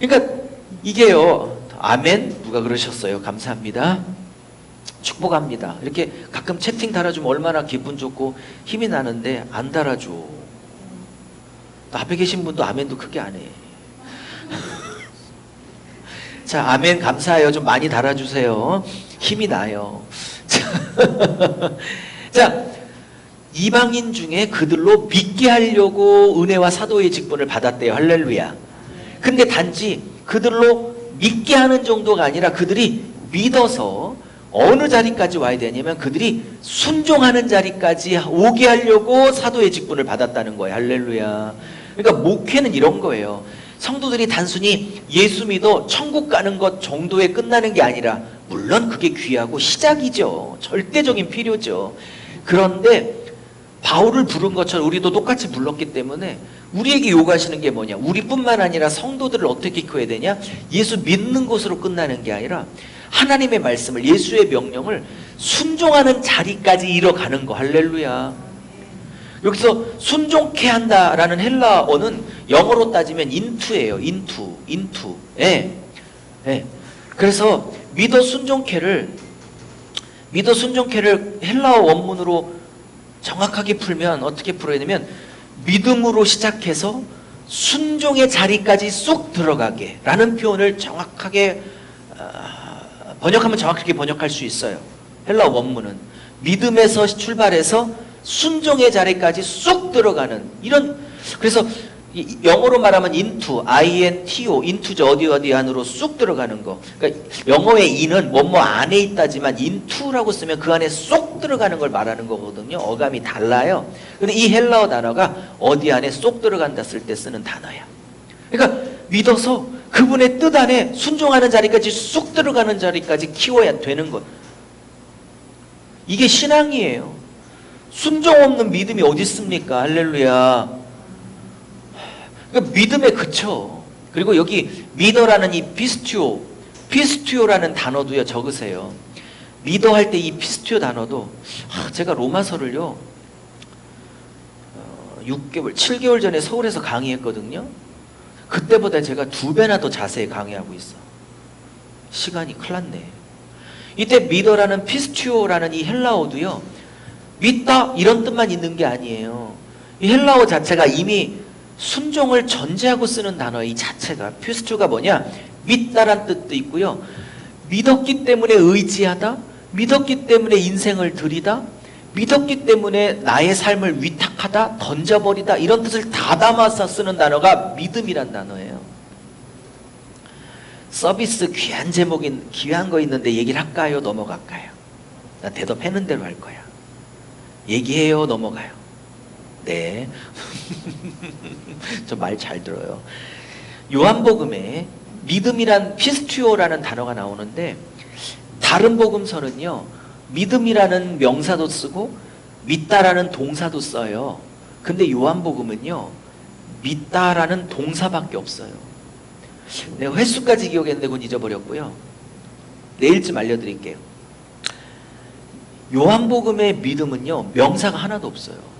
그러니까 이게요. 아멘. 누가 그러셨어요? 감사합니다. 축복합니다. 이렇게 가끔 채팅 달아주면 얼마나 기분 좋고 힘이 나는데 안 달아줘. 앞에 계신 분도 아멘도 크게 안 해. 자, 아멘 감사해요. 좀 많이 달아주세요. 힘이 나요. 자, 이방인 중에 그들로 믿게 하려고 은혜와 사도의 직분을 받았대요. 할렐루야. 근데 단지 그들로 믿게 하는 정도가 아니라 그들이 믿어서 어느 자리까지 와야 되냐면 그들이 순종하는 자리까지 오게 하려고 사도의 직분을 받았다는 거예요. 할렐루야. 그러니까 목회는 이런 거예요. 성도들이 단순히 예수 믿어 천국 가는 것 정도에 끝나는 게 아니라, 물론 그게 귀하고 시작이죠. 절대적인 필요죠. 그런데 바울을 부른 것처럼 우리도 똑같이 불렀기 때문에 우리에게 요구하시는 게 뭐냐? 우리뿐만 아니라 성도들을 어떻게 키워야 되냐? 예수 믿는 것으로 끝나는 게 아니라 하나님의 말씀을, 예수의 명령을 순종하는 자리까지 이뤄가는 거. 할렐루야. 여기서 순종케 한다라는 헬라어는 영어로 따지면 into예요. into. 예. 그래서 믿어 순종케를 헬라어 원문으로 정확하게 풀면 어떻게 풀어야 되면, 믿음으로 시작해서 순종의 자리까지 쏙 들어가게 라는 표현을 정확하게 번역하면 정확하게 번역할 수 있어요. 헬라어 원문은 믿음에서 출발해서 순종의 자리까지 쑥 들어가는 이런. 그래서 영어로 말하면 into, into, into죠. 어디 안으로 쑥 들어가는 거. 그러니까 영어의 in은 뭐뭐 안에 있다지만 into라고 쓰면 그 안에 쏙 들어가는 걸 말하는 거거든요. 어감이 달라요. 근데 이 헬라어 단어가 어디 안에 쏙 들어간다 쓸 때 쓰는 단어야. 그러니까 믿어서 그분의 뜻 안에 순종하는 자리까지 쑥 들어가는 자리까지 키워야 되는 것. 이게 신앙이에요. 순종 없는 믿음이 어디 있습니까? 할렐루야. 그러니까 믿음에 그쳐. 그리고 여기 믿어라는 이 피스튜오라는 단어도요 적으세요. 믿어 할 때 이 피스튜오 단어도 제가 로마서를요 6개월, 7개월 전에 서울에서 강의했거든요. 그때보다 제가 2배나 더 자세히 강의하고 있어. 시간이 큰일 났네. 이때 믿어라는 피스튜오라는 이 헬라어도요 믿다 이런 뜻만 있는 게 아니에요. 이 헬라어 자체가 이미 순종을 전제하고 쓰는 단어 이 자체가 피스튜가 뭐냐? 믿다란 뜻도 있고요. 믿었기 때문에 의지하다, 믿었기 때문에 인생을 드리다, 믿었기 때문에 나의 삶을 위탁하다, 던져버리다 이런 뜻을 다 담아서 쓰는 단어가 믿음이란 단어예요. 서비스 귀한 제목인 귀한 거 있는데 얘기를 할까요? 넘어갈까요? 나 대답하는 대로 할 거야. 얘기해요? 넘어가요? 네. 저 말 잘 들어요. 요한복음에 믿음이란 피스튜오라는 단어가 나오는데 다른 복음서는요 믿음이라는 명사도 쓰고 믿다라는 동사도 써요. 근데 요한복음은요 믿다라는 동사밖에 없어요. 내가 횟수까지 기억했는데 그건 잊어버렸고요. 내일쯤 알려드릴게요. 요한복음의 믿음은요 명사가 하나도 없어요.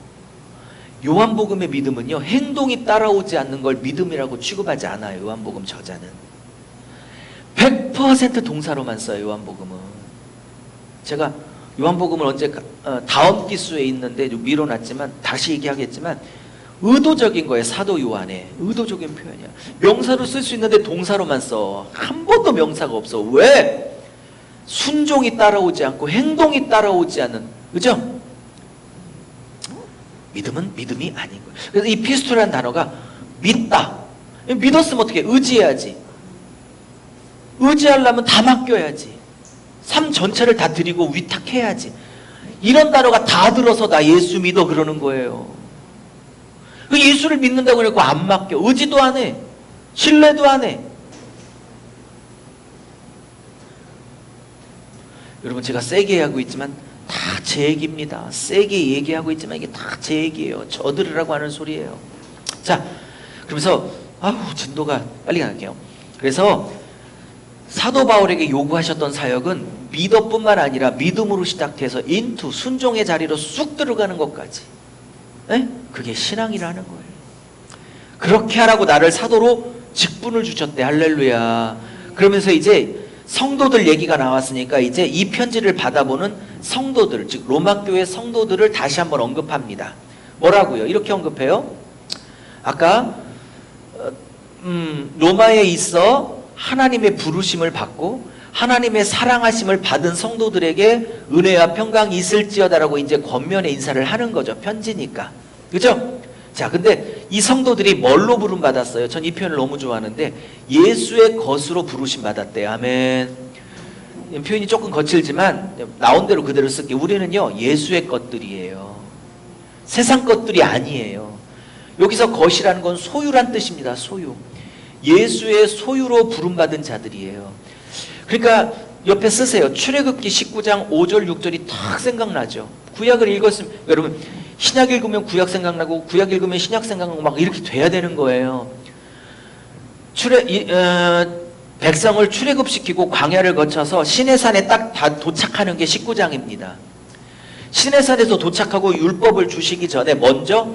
요한복음의 믿음은요 행동이 따라오지 않는 걸 믿음이라고 취급하지 않아요. 요한복음 저자는 100% 동사로만 써요. 요한복음은. 제가 요한복음을 언제 다음 기수에 있는데 밀어놨지만 다시 얘기하겠지만 의도적인 거예요. 사도 요한의 의도적인 표현이야. 명사로 쓸 수 있는데 동사로만 써. 한 번도 명사가 없어. 왜? 순종이 따라오지 않고 행동이 따라오지 않는, 그죠? 믿음은 믿음이 아닌 거예요. 그래서 이 피스토라는 단어가 믿다. 믿었으면 어떻게? 의지해야지. 의지하려면 다 맡겨야지. 삶 전체를 다 드리고 위탁해야지. 이런 단어가 다 들어서 나 예수 믿어 그러는 거예요. 예수를 믿는다고 그러고 안 맡겨. 의지도 안 해. 신뢰도 안 해. 여러분 제가 세게 하고 있지만 다 제 얘기입니다. 세게 얘기하고 있지만 이게 다 제 얘기예요. 저 들으라고 하는 소리예요. 자, 그러면서 진도가 빨리 갈게요. 그래서 사도 바울에게 요구하셨던 사역은 믿어뿐만 아니라 믿음으로 시작해서 인투 순종의 자리로 쑥 들어가는 것까지. 에? 그게 신앙이라는 거예요. 그렇게 하라고 나를 사도로 직분을 주셨대. 할렐루야. 그러면서 이제 성도들 얘기가 나왔으니까 이제 이 편지를 받아보는 성도들, 즉 로마교회 성도들을 다시 한번 언급합니다. 뭐라고요? 이렇게 언급해요. 아까 로마에 있어 하나님의 부르심을 받고 하나님의 사랑하심을 받은 성도들에게 은혜와 평강이 있을지어다라고 이제 권면의 인사를 하는 거죠. 편지니까. 그죠? 자, 근데 이 성도들이 뭘로 부름 받았어요? 전 이 표현을 너무 좋아하는데 예수의 것으로 부르심 받았대요. 아멘. 표현이 조금 거칠지만 나온 대로 그대로 쓸게요. 우리는요 예수의 것들이에요. 세상 것들이 아니에요. 여기서 것이라는 건 소유란 뜻입니다. 소유. 예수의 소유로 부름받은 자들이에요. 그러니까 옆에 쓰세요. 출애굽기 19장 5절 6절이 탁 생각나죠. 구약을 읽었으면 여러분 신약 읽으면 구약 생각나고 구약 읽으면 신약 생각나고 막 이렇게 돼야 되는 거예요. 백성을 출애굽시키고 광야를 거쳐서 시내산에 딱 다 도착하는 게 19장입니다. 시내산에서 도착하고 율법을 주시기 전에 먼저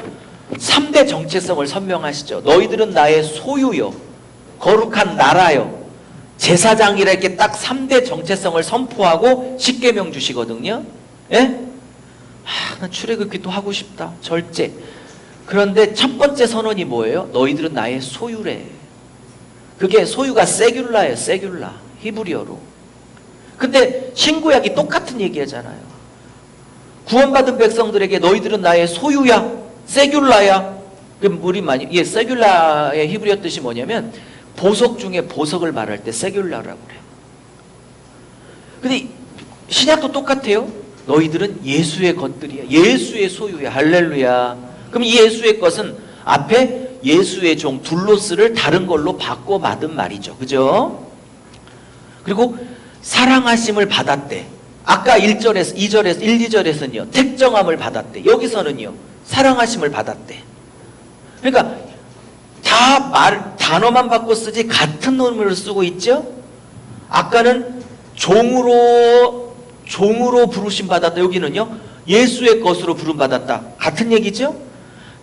3대 정체성을 설명하시죠. 너희들은 나의 소유요 거룩한 나라요 제사장이라 이렇게 딱 3대 정체성을 선포하고 십계명 주시거든요. 예? 난 출애굽기 또 하고 싶다. 절제. 그런데 첫 번째 선언이 뭐예요? 너희들은 나의 소유래. 그게 소유가 세귤라예요. 세귤라. 히브리어로. 근데 신구약이 똑같은 얘기하잖아요. 구원받은 백성들에게 너희들은 나의 소유야, 세귤라야. 그럼 우리 많이 세귤라의 히브리어 뜻이 뭐냐면 보석 중에 보석을 말할 때 세귤라라고 그래요. 근데 신약도 똑같아요. 너희들은 예수의 것들이야, 예수의 소유야. 할렐루야. 그럼 이 예수의 것은 앞에 예수의 종 둘로스를 다른 걸로 바꿔 받은 말이죠. 그죠? 그리고 사랑하심을 받았대. 아까 1절에서 2절에서 1, 2절에서는요 택정함을 받았대. 여기서는요 사랑하심을 받았대. 그러니까 다 단어만 바꿔 쓰지 같은 의미를 쓰고 있죠. 아까는 종으로 부르심 받았다. 여기는요 예수의 것으로 부름 받았다. 같은 얘기죠.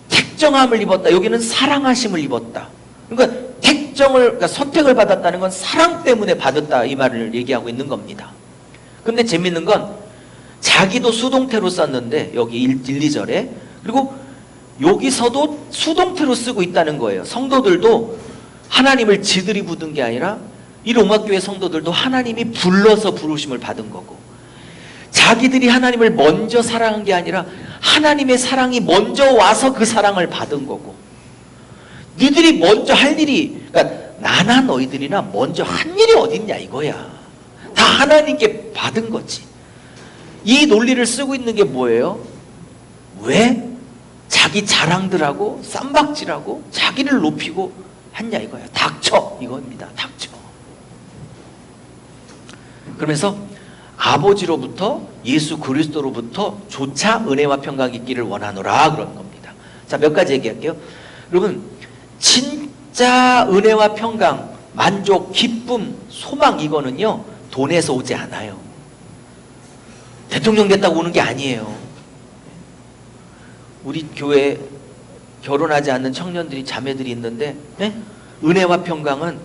택정함을 입었다. 여기는 사랑하심을 입었다. 그러니까 그러니까 선택을 받았다는 건 사랑 때문에 받았다, 이 말을 얘기하고 있는 겁니다. 근데 재밌는 건 자기도 수동태로 썼는데 여기 1, 2절에 그리고 여기서도 수동태로 쓰고 있다는 거예요. 성도들도 하나님을 지들이 부른 게 아니라 이 로마교회 성도들도 하나님이 불러서 부르심을 받은 거고, 자기들이 하나님을 먼저 사랑한 게 아니라 하나님의 사랑이 먼저 와서 그 사랑을 받은 거고, 니들이 먼저 할 일이, 그러니까 나나 너희들이나 먼저 한 일이 어딨냐 이거야. 다 하나님께 받은 거지. 이 논리를 쓰고 있는 게 뭐예요? 왜 자기 자랑들하고 쌈박질하고 자기를 높이고 했냐 이거야. 닥쳐 이겁니다. 닥쳐. 그러면서 아버지로부터 예수 그리스도로부터 조차 은혜와 평강이 있기를 원하노라 그런 겁니다. 자, 몇 가지 얘기할게요. 여러분, 진짜 은혜와 평강, 만족, 기쁨, 소망, 이거는요 돈에서 오지 않아요. 대통령 됐다고 오는 게 아니에요. 우리 교회 결혼하지 않는 청년들이, 자매들이 있는데, 네? 은혜와 평강은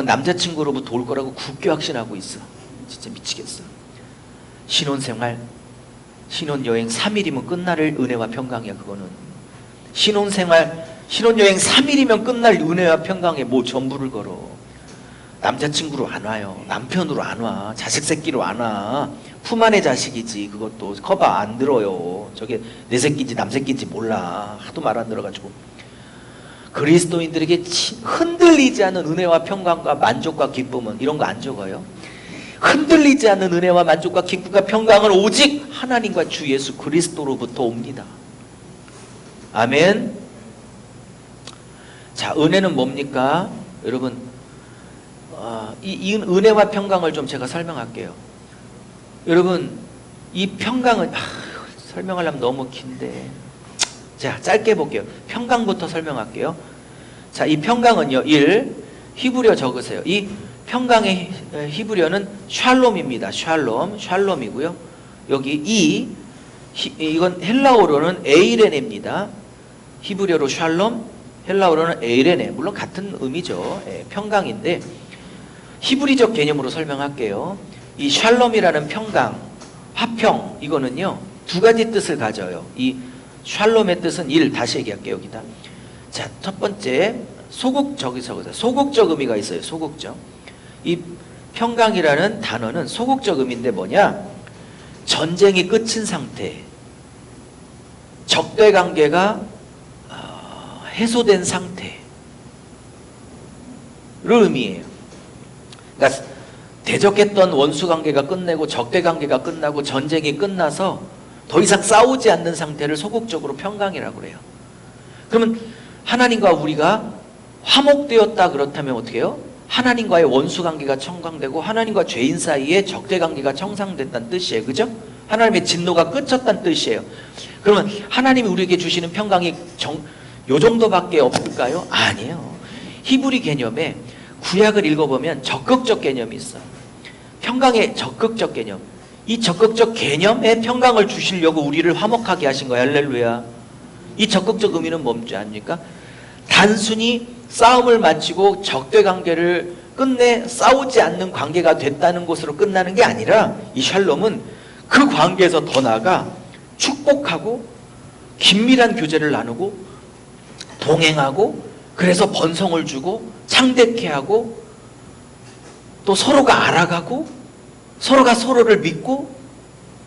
남자친구로부터 올 거라고 굳게 확신하고 있어. 진짜 미치겠어. 신혼생활, 신혼여행 3일이면 끝날 은혜와 평강이야. 그거는 신혼여행 3일이면 끝날 은혜와 평강에 뭐 전부를 걸어. 남자친구로 안 와요. 남편으로 안 와. 자식 새끼로 안 와. 품 안의 자식이지. 그것도 커버 안 들어요. 저게 내 새끼인지 남 새끼인지 몰라. 하도 말 안 들어가지고. 그리스도인들에게 흔들리지 않는 은혜와 평강과 만족과 기쁨은 이런 거 안 적어요. 흔들리지 않는 은혜와 만족과 기쁨과 평강은 오직 하나님과 주 예수 그리스도로부터 옵니다. 아멘. 자, 은혜는 뭡니까? 여러분, 이 은혜와 평강을 좀 제가 설명할게요. 여러분, 이 평강은 설명하려면 너무 긴데, 자, 짧게 볼게요. 평강부터 설명할게요. 자, 이 평강은요, 1, 히브리어 적으세요. 이 평강의 히브리어는 샬롬입니다. 샬롬이고요. 여기 2, 이건 헬라어로는 에이레네입니다. 히브리어로 샬롬, 헬라어로는 에이레네. 물론 같은 의미죠. 평강인데 히브리적 개념으로 설명할게요. 이 샬롬이라는 평강, 화평, 이거는요 두 가지 뜻을 가져요. 이 샬롬의 뜻은 1, 다시 얘기할게요. 여기다. 자, 첫 번째 소극적 의미가 있어요. 소극적. 이 평강이라는 단어는 소극적 의미인데 뭐냐? 전쟁이 끝인 상태, 적대 관계가 해소된 상태를 의미해요. 그러니까 대적했던 원수 관계가 끝내고 적대 관계가 끝나고 전쟁이 끝나서 더 이상 싸우지 않는 상태를 소극적으로 평강이라고 그래요. 그러면 하나님과 우리가 화목되었다 그렇다면 어떻게 해요? 하나님과의 원수 관계가 청강되고 하나님과 죄인 사이에 적대 관계가 청산됐다는 뜻이에요. 그죠? 하나님의 진노가 끝쳤다는 뜻이에요. 그러면 하나님이 우리에게 주시는 평강이 요 정도밖에 없을까요? 아니에요. 히브리 개념에 구약을 읽어보면 적극적 개념이 있어요. 평강의 적극적 개념. 이 적극적 개념에 평강을 주시려고 우리를 화목하게 하신 거예요. 할렐루야. 이 적극적 의미는 뭔지 아닙니까? 단순히 싸움을 마치고 적대 관계를 끝내 싸우지 않는 관계가 됐다는 것으로 끝나는 게 아니라 이 샬롬은 그 관계에서 더 나아가 축복하고 긴밀한 교제를 나누고 동행하고 그래서 번성을 주고 창대케 하고 또 서로가 알아가고 서로가 서로를 믿고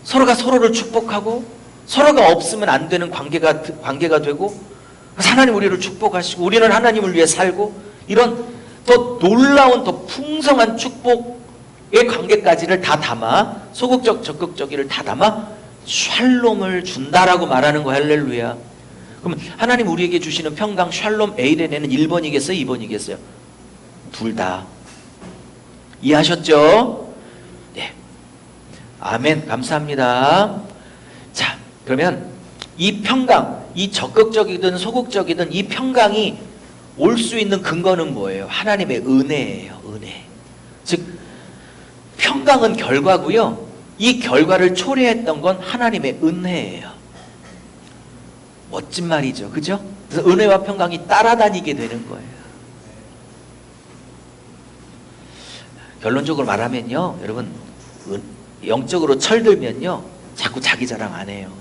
서로가 서로를 축복하고 서로가 없으면 안 되는 관계가 되고 하나님 우리를 축복하시고 우리는 하나님을 위해 살고 이런 더 놀라운 더 풍성한 축복의 관계까지를 다 담아 소극적 적극적이를 다 담아 샬롬을 준다라고 말하는 거 할렐루야. 그러면 하나님 우리에게 주시는 평강 샬롬 에이레네는 1번이겠어요? 2번이겠어요? 둘 다. 이해하셨죠? 네. 아멘. 감사합니다. 자, 그러면 이 평강, 이 적극적이든 소극적이든 이 평강이 올 수 있는 근거는 뭐예요? 하나님의 은혜예요. 은혜. 즉 평강은 결과고요. 이 결과를 초래했던 건 하나님의 은혜예요. 멋진 말이죠. 그죠? 그래서 은혜와 평강이 따라다니게 되는 거예요. 결론적으로 말하면요. 여러분 영적으로 철들면요. 자꾸 자기 자랑 안 해요.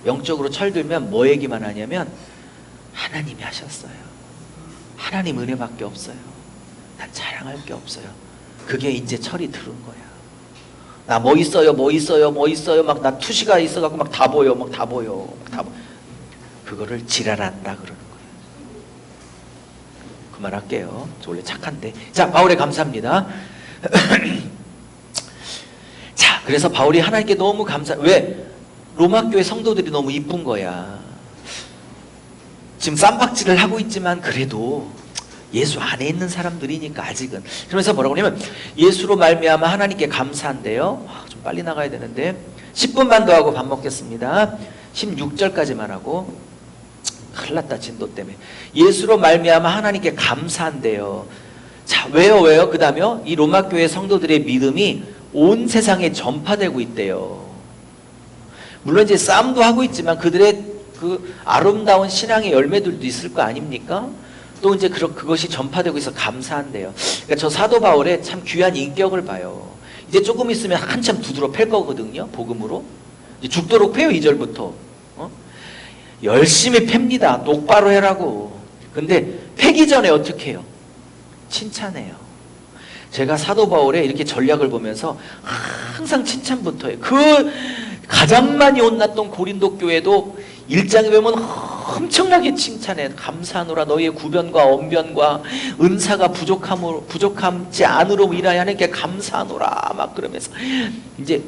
영적으로 철들면 뭐 얘기만 하냐면 하나님이 하셨어요. 하나님 은혜밖에 없어요. 난 자랑할 게 없어요. 그게 이제 철이 들은 거야. 나 뭐 있어요, 뭐 있어요, 뭐 있어요. 막 나 투시가 있어갖고 막 다 보여, 막 다 보여, 다 보여. 그거를 지랄한다 그러는 거예요. 그만할게요. 저 원래 착한데. 자, 바울의 감사합니다. 자, 그래서 바울이 하나님께 너무 왜? 로마 교회 성도들이 너무 이쁜 거야. 지금 쌈박질을 하고 있지만 그래도 예수 안에 있는 사람들이니까 아직은. 그러면서 뭐라고 하냐면 예수로 말미암아 하나님께 감사한데요. 좀 빨리 나가야 되는데 10분만 더 하고 밥 먹겠습니다. 16절까지만 하고. 큰일 났다 진도 때문에. 예수로 말미암아 하나님께 감사한데요. 자, 왜요? 그 다음에요. 이 로마 교회 성도들의 믿음이 온 세상에 전파되고 있대요. 물론 이제 싸움도 하고 있지만 그들의 그 아름다운 신앙의 열매들도 있을 거 아닙니까? 또 이제 그것이 전파되고 있어 감사한데요. 그러니까 저 사도 바울의 참 귀한 인격을 봐요. 이제 조금 있으면 한참 두드러 팰 거거든요. 복음으로. 이제 죽도록 패요. 2절부터. 열심히 팹니다. 똑바로 해라고. 근데 패기 전에 어떻게 해요? 칭찬해요. 제가 사도 바울의 이렇게 전략을 보면서 항상 칭찬부터 해요. 그 가장 많이 혼났던 고린도 교회도 1장에 보면 엄청나게 칭찬해. 감사하노라 너희의 구변과 언변과 은사가 부족함지 않으로 인하여 하나님께 감사하노라 막 그러면서 이제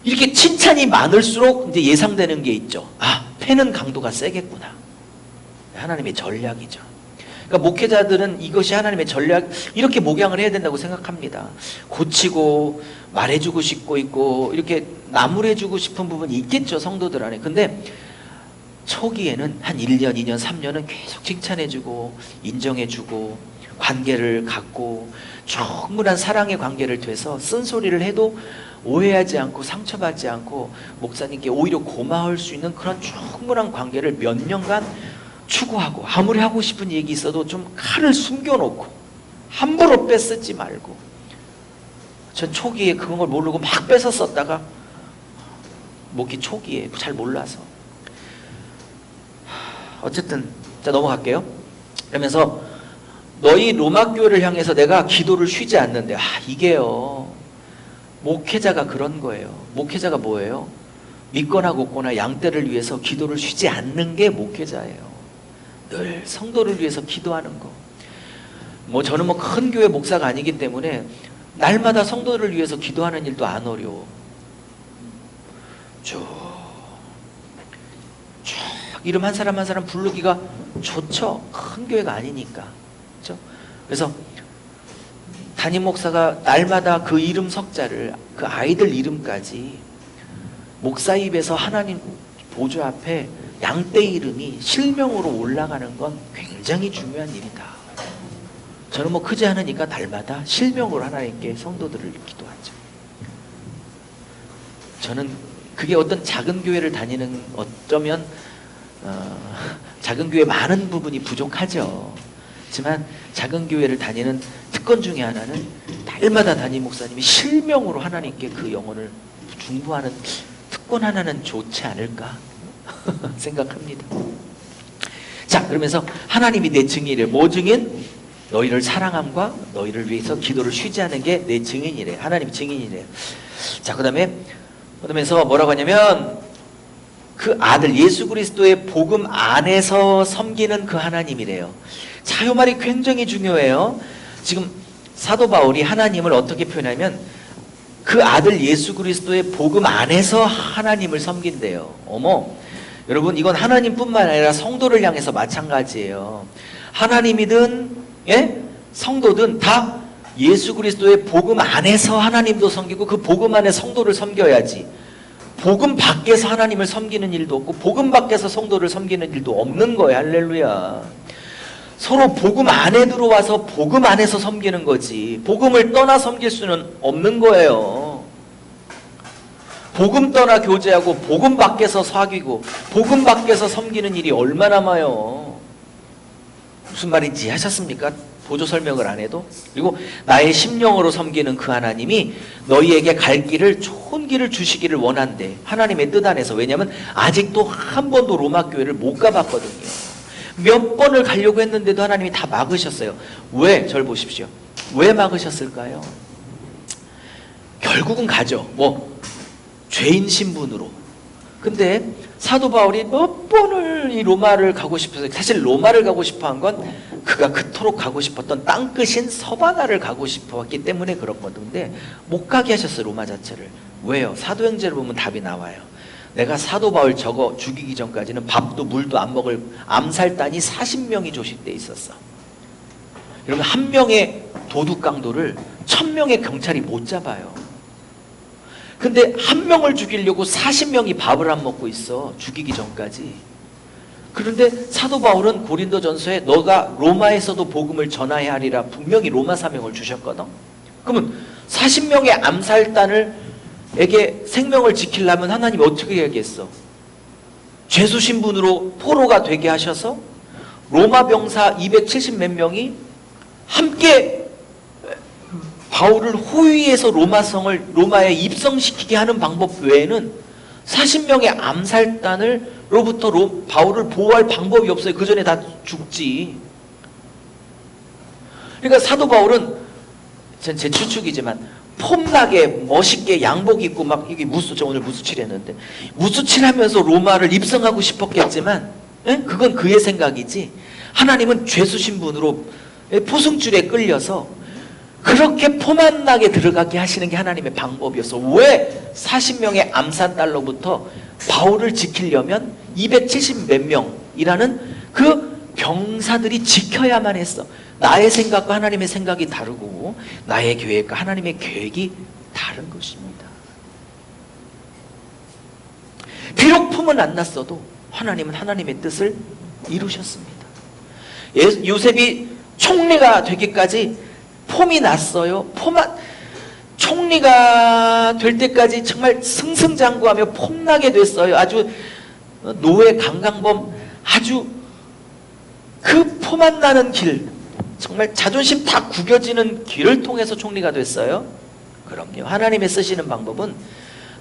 이렇게 칭찬이 많을수록 이제 예상되는 게 있죠. 아, 패는 강도가 세겠구나. 하나님의 전략이죠. 그러니까 목회자들은 이것이 하나님의 전략, 이렇게 목양을 해야 된다고 생각합니다. 고치고 말해주고 싶고 있고 이렇게 나무래주고 싶은 부분이 있겠죠, 성도들 안에. 근데 초기에는 한 1년, 2년, 3년은 계속 칭찬해주고 인정해주고 관계를 갖고 충분한 사랑의 관계를 돼서 쓴소리를 해도 오해하지 않고 상처받지 않고 목사님께 오히려 고마울 수 있는 그런 충분한 관계를 몇 년간 추구하고 아무리 하고 싶은 얘기 있어도 좀 칼을 숨겨놓고 함부로 뺏쓰지 말고. 전 초기에 그런 걸 모르고 막 뺏어 썼다가 목회 초기에 잘 몰라서 어쨌든 자 넘어갈게요. 그러면서 너희 로마 교회를 향해서 내가 기도를 쉬지 않는데 이게요 목회자가 그런 거예요. 목회자가 뭐예요? 믿거나 곱거나 양떼를 위해서 기도를 쉬지 않는 게 목회자예요. 늘 성도를 위해서 기도하는 거. 뭐 저는 뭐 큰 교회 목사가 아니기 때문에 날마다 성도를 위해서 기도하는 일도 안 어려워. 쭉 이름 한 사람 한 사람 부르기가 좋죠. 큰 교회가 아니니까. 그렇죠? 그래서 담임 목사가 날마다 그 이름 석자를 그 아이들 이름까지 목사 입에서 하나님 보좌 앞에 양떼 이름이 실명으로 올라가는 건 굉장히 중요한 일이다. 저는 뭐 크지 않으니까 날마다 실명으로 하나님께 성도들을 기도하죠. 저는 그게 어떤 작은 교회를 다니는 어쩌면 작은 교회 많은 부분이 부족하죠. 하지만 작은 교회를 다니는 특권 중에 하나는 날마다 담임 목사님이 실명으로 하나님께 그 영혼을 중보하는 특권 하나는 좋지 않을까 생각합니다. 자, 그러면서 하나님이 내 증인이래. 뭐 증인? 너희를 사랑함과 너희를 위해서 기도를 쉬지 않은 게 내 증인이래. 하나님 증인이래. 자, 그다음에서 뭐라고 하냐면 그 아들 예수 그리스도의 복음 안에서 섬기는 그 하나님이래요. 자, 이 말이 굉장히 중요해요. 지금 사도 바울이 하나님을 어떻게 표현하면 그 아들 예수 그리스도의 복음 안에서 하나님을 섬긴대요. 어머, 여러분, 이건 하나님뿐만 아니라 성도를 향해서 마찬가지예요. 하나님이든 성도든 다 예수 그리스도의 복음 안에서 하나님도 섬기고 그 복음 안에 성도를 섬겨야지. 복음 밖에서 하나님을 섬기는 일도 없고 복음 밖에서 성도를 섬기는 일도 없는 거예요. 할렐루야. 서로 복음 안에 들어와서 복음 안에서 섬기는 거지. 복음을 떠나 섬길 수는 없는 거예요. 복음 떠나 교제하고 복음 밖에서 사귀고 복음 밖에서 섬기는 일이 얼마나 많아요. 무슨 말인지 하셨습니까? 보조 설명을 안 해도. 그리고 나의 심령으로 섬기는 그 하나님이 너희에게 갈 길을, 좋은 길을 주시기를 원한대. 하나님의 뜻 안에서. 왜냐하면 아직도 한 번도 로마 교회를 못 가봤거든요. 몇 번을 가려고 했는데도 하나님이 다 막으셨어요. 왜? 절 보십시오. 왜 막으셨을까요? 결국은 가죠. 죄인 신분으로. 근데 사도 바울이 몇 번을 이 로마를 가고 싶어서, 사실 로마를 가고 싶어 한 건 그가 그토록 가고 싶었던 땅끝인 서바나를 가고 싶어 했기 때문에 그렇거든요. 근데 못 가게 하셨어요, 로마 자체를. 왜요? 사도행전을 보면 답이 나와요. 내가 사도 바울 저거 죽이기 전까지는 밥도 물도 안 먹을 암살단이 40명이 조직돼 있었어. 여러분, 한 명의 도둑 강도를 1000명의 경찰이 못 잡아요. 근데 한 명을 죽이려고 40명이 밥을 안 먹고 있어. 죽이기 전까지. 그런데 사도 바울은 고린도전서에 너가 로마에서도 복음을 전하여야 하리라 분명히 로마 사명을 주셨거든. 그러면 40명의 암살단에게 생명을 지키려면 하나님이 어떻게 해야겠어? 죄수 신분으로 포로가 되게 하셔서 로마 병사 270 몇 명이 함께 바울을 호위해서 로마에 입성시키게 하는 방법 외에는 40명의 암살단으로부터 바울을 보호할 방법이 없어요. 그 전에 다 죽지. 그러니까 사도 바울은 제 추측이지만 폼나게 멋있게 양복 입고 막 이게 저 오늘 무수칠 했는데 무수칠하면서 로마를 입성하고 싶었겠지만 그건 그의 생각이지. 하나님은 죄수 신분으로 포승줄에 끌려서 그렇게 포만나게 들어가게 하시는 게 하나님의 방법이었어. 왜 40명의 암살단로부터 바울을 지키려면 270 몇 명이라는 그 병사들이 지켜야만 했어. 나의 생각과 하나님의 생각이 다르고 나의 계획과 하나님의 계획이 다른 것입니다. 비록 품은 안 났어도 하나님은 하나님의 뜻을 이루셨습니다. 요셉이 총리가 되기까지 폼이 났어요. 총리가 될 때까지 정말 승승장구하며 폼나게 됐어요. 아주 노예 강강범 아주 그 폼안 나는 길, 정말 자존심 다 구겨지는 길을 통해서 총리가 됐어요. 그럼요. 하나님의 쓰시는 방법은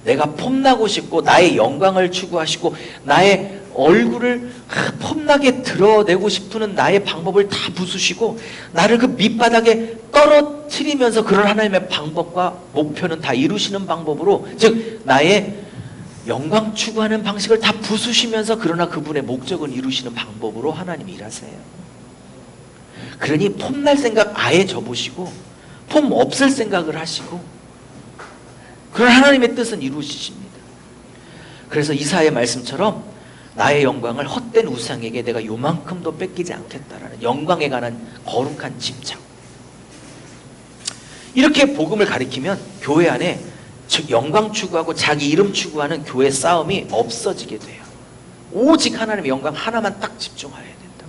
내가 폼나고 싶고 나의 영광을 추구하시고 나의 얼굴을 폼나게 드러내고 싶은 나의 방법을 다 부수시고 나를 그 밑바닥에 떨어뜨리면서 그런 하나님의 방법과 목표는 다 이루시는 방법으로, 즉 나의 영광 추구하는 방식을 다 부수시면서 그러나 그분의 목적은 이루시는 방법으로 하나님이 일하세요. 그러니 폼날 생각 아예 접으시고 폼 없을 생각을 하시고 그런 하나님의 뜻은 이루시십니다. 그래서 이사야의 말씀처럼 나의 영광을 헛된 우상에게 내가 요만큼도 뺏기지 않겠다라는 영광에 관한 거룩한 집착. 이렇게 복음을 가리키면 교회 안에 즉 영광 추구하고 자기 이름 추구하는 교회 싸움이 없어지게 돼요. 오직 하나님의 영광 하나만 딱 집중해야 된다.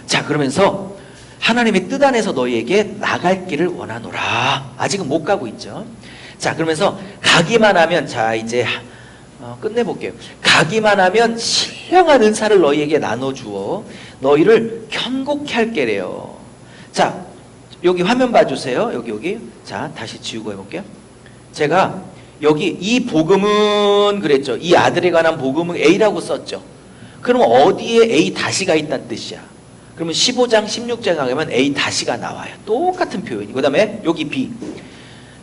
자, 그러면서 하나님의 뜻 안에서 너희에게 나갈 길을 원하노라. 아직은 못 가고 있죠. 자, 그러면서 가기만 하면, 자 이제 끝내볼게요. 가기만 하면 신령한 은사를 너희에게 나눠주어 너희를 견고케 할 게래요. 자, 여기 화면 봐주세요. 여기. 자, 다시 지우고 해볼게요. 제가 여기 이 복음은 그랬죠. 이 아들에 관한 복음은 A라고 썼죠. 그럼 어디에 A 다시가 있다는 뜻이야. 그러면 15장 16장에 가면 A 다시가 나와요. 똑같은 표현이. 그 다음에 여기 B.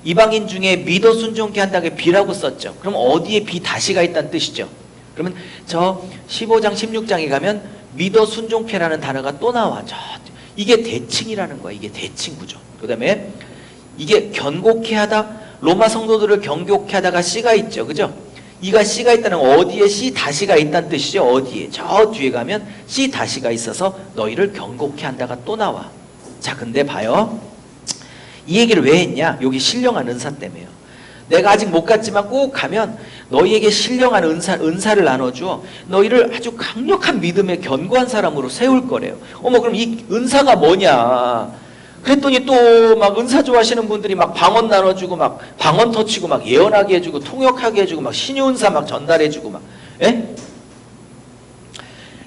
이방인 중에 믿어 순종케 한다고 B라고 썼죠. 그럼 어디에 B 다시가 있다는 뜻이죠. 그러면 저 15장 16장에 가면 믿어 순종케라는 단어가 또 나와. 이게 대칭이라는 거야. 이게 대칭 구조. 그 다음에 이게 견고케 하다. 로마 성도들을 경고케 하다가 C가 있죠. 그죠? 이가 C가 있다는 어디에 C 다시가 있다는 뜻이죠. 어디에? 저 뒤에 가면 C 다시가 있어서 너희를 경고케 한다가 또 나와. 자, 근데 봐요. 이 얘기를 왜 했냐? 여기 신령한 은사 때문에요. 내가 아직 못 갔지만 꼭 가면 너희에게 신령한 은사를 나눠주어 너희를 아주 강력한 믿음에 견고한 사람으로 세울 거래요. 어머, 그럼 이 은사가 뭐냐? 그랬더니 또 막 은사 좋아하시는 분들이 막 방언 나눠주고 막 방언 터치고 막 예언하게 해주고 통역하게 해주고 막 신유은사 막 전달해주고 막, 예?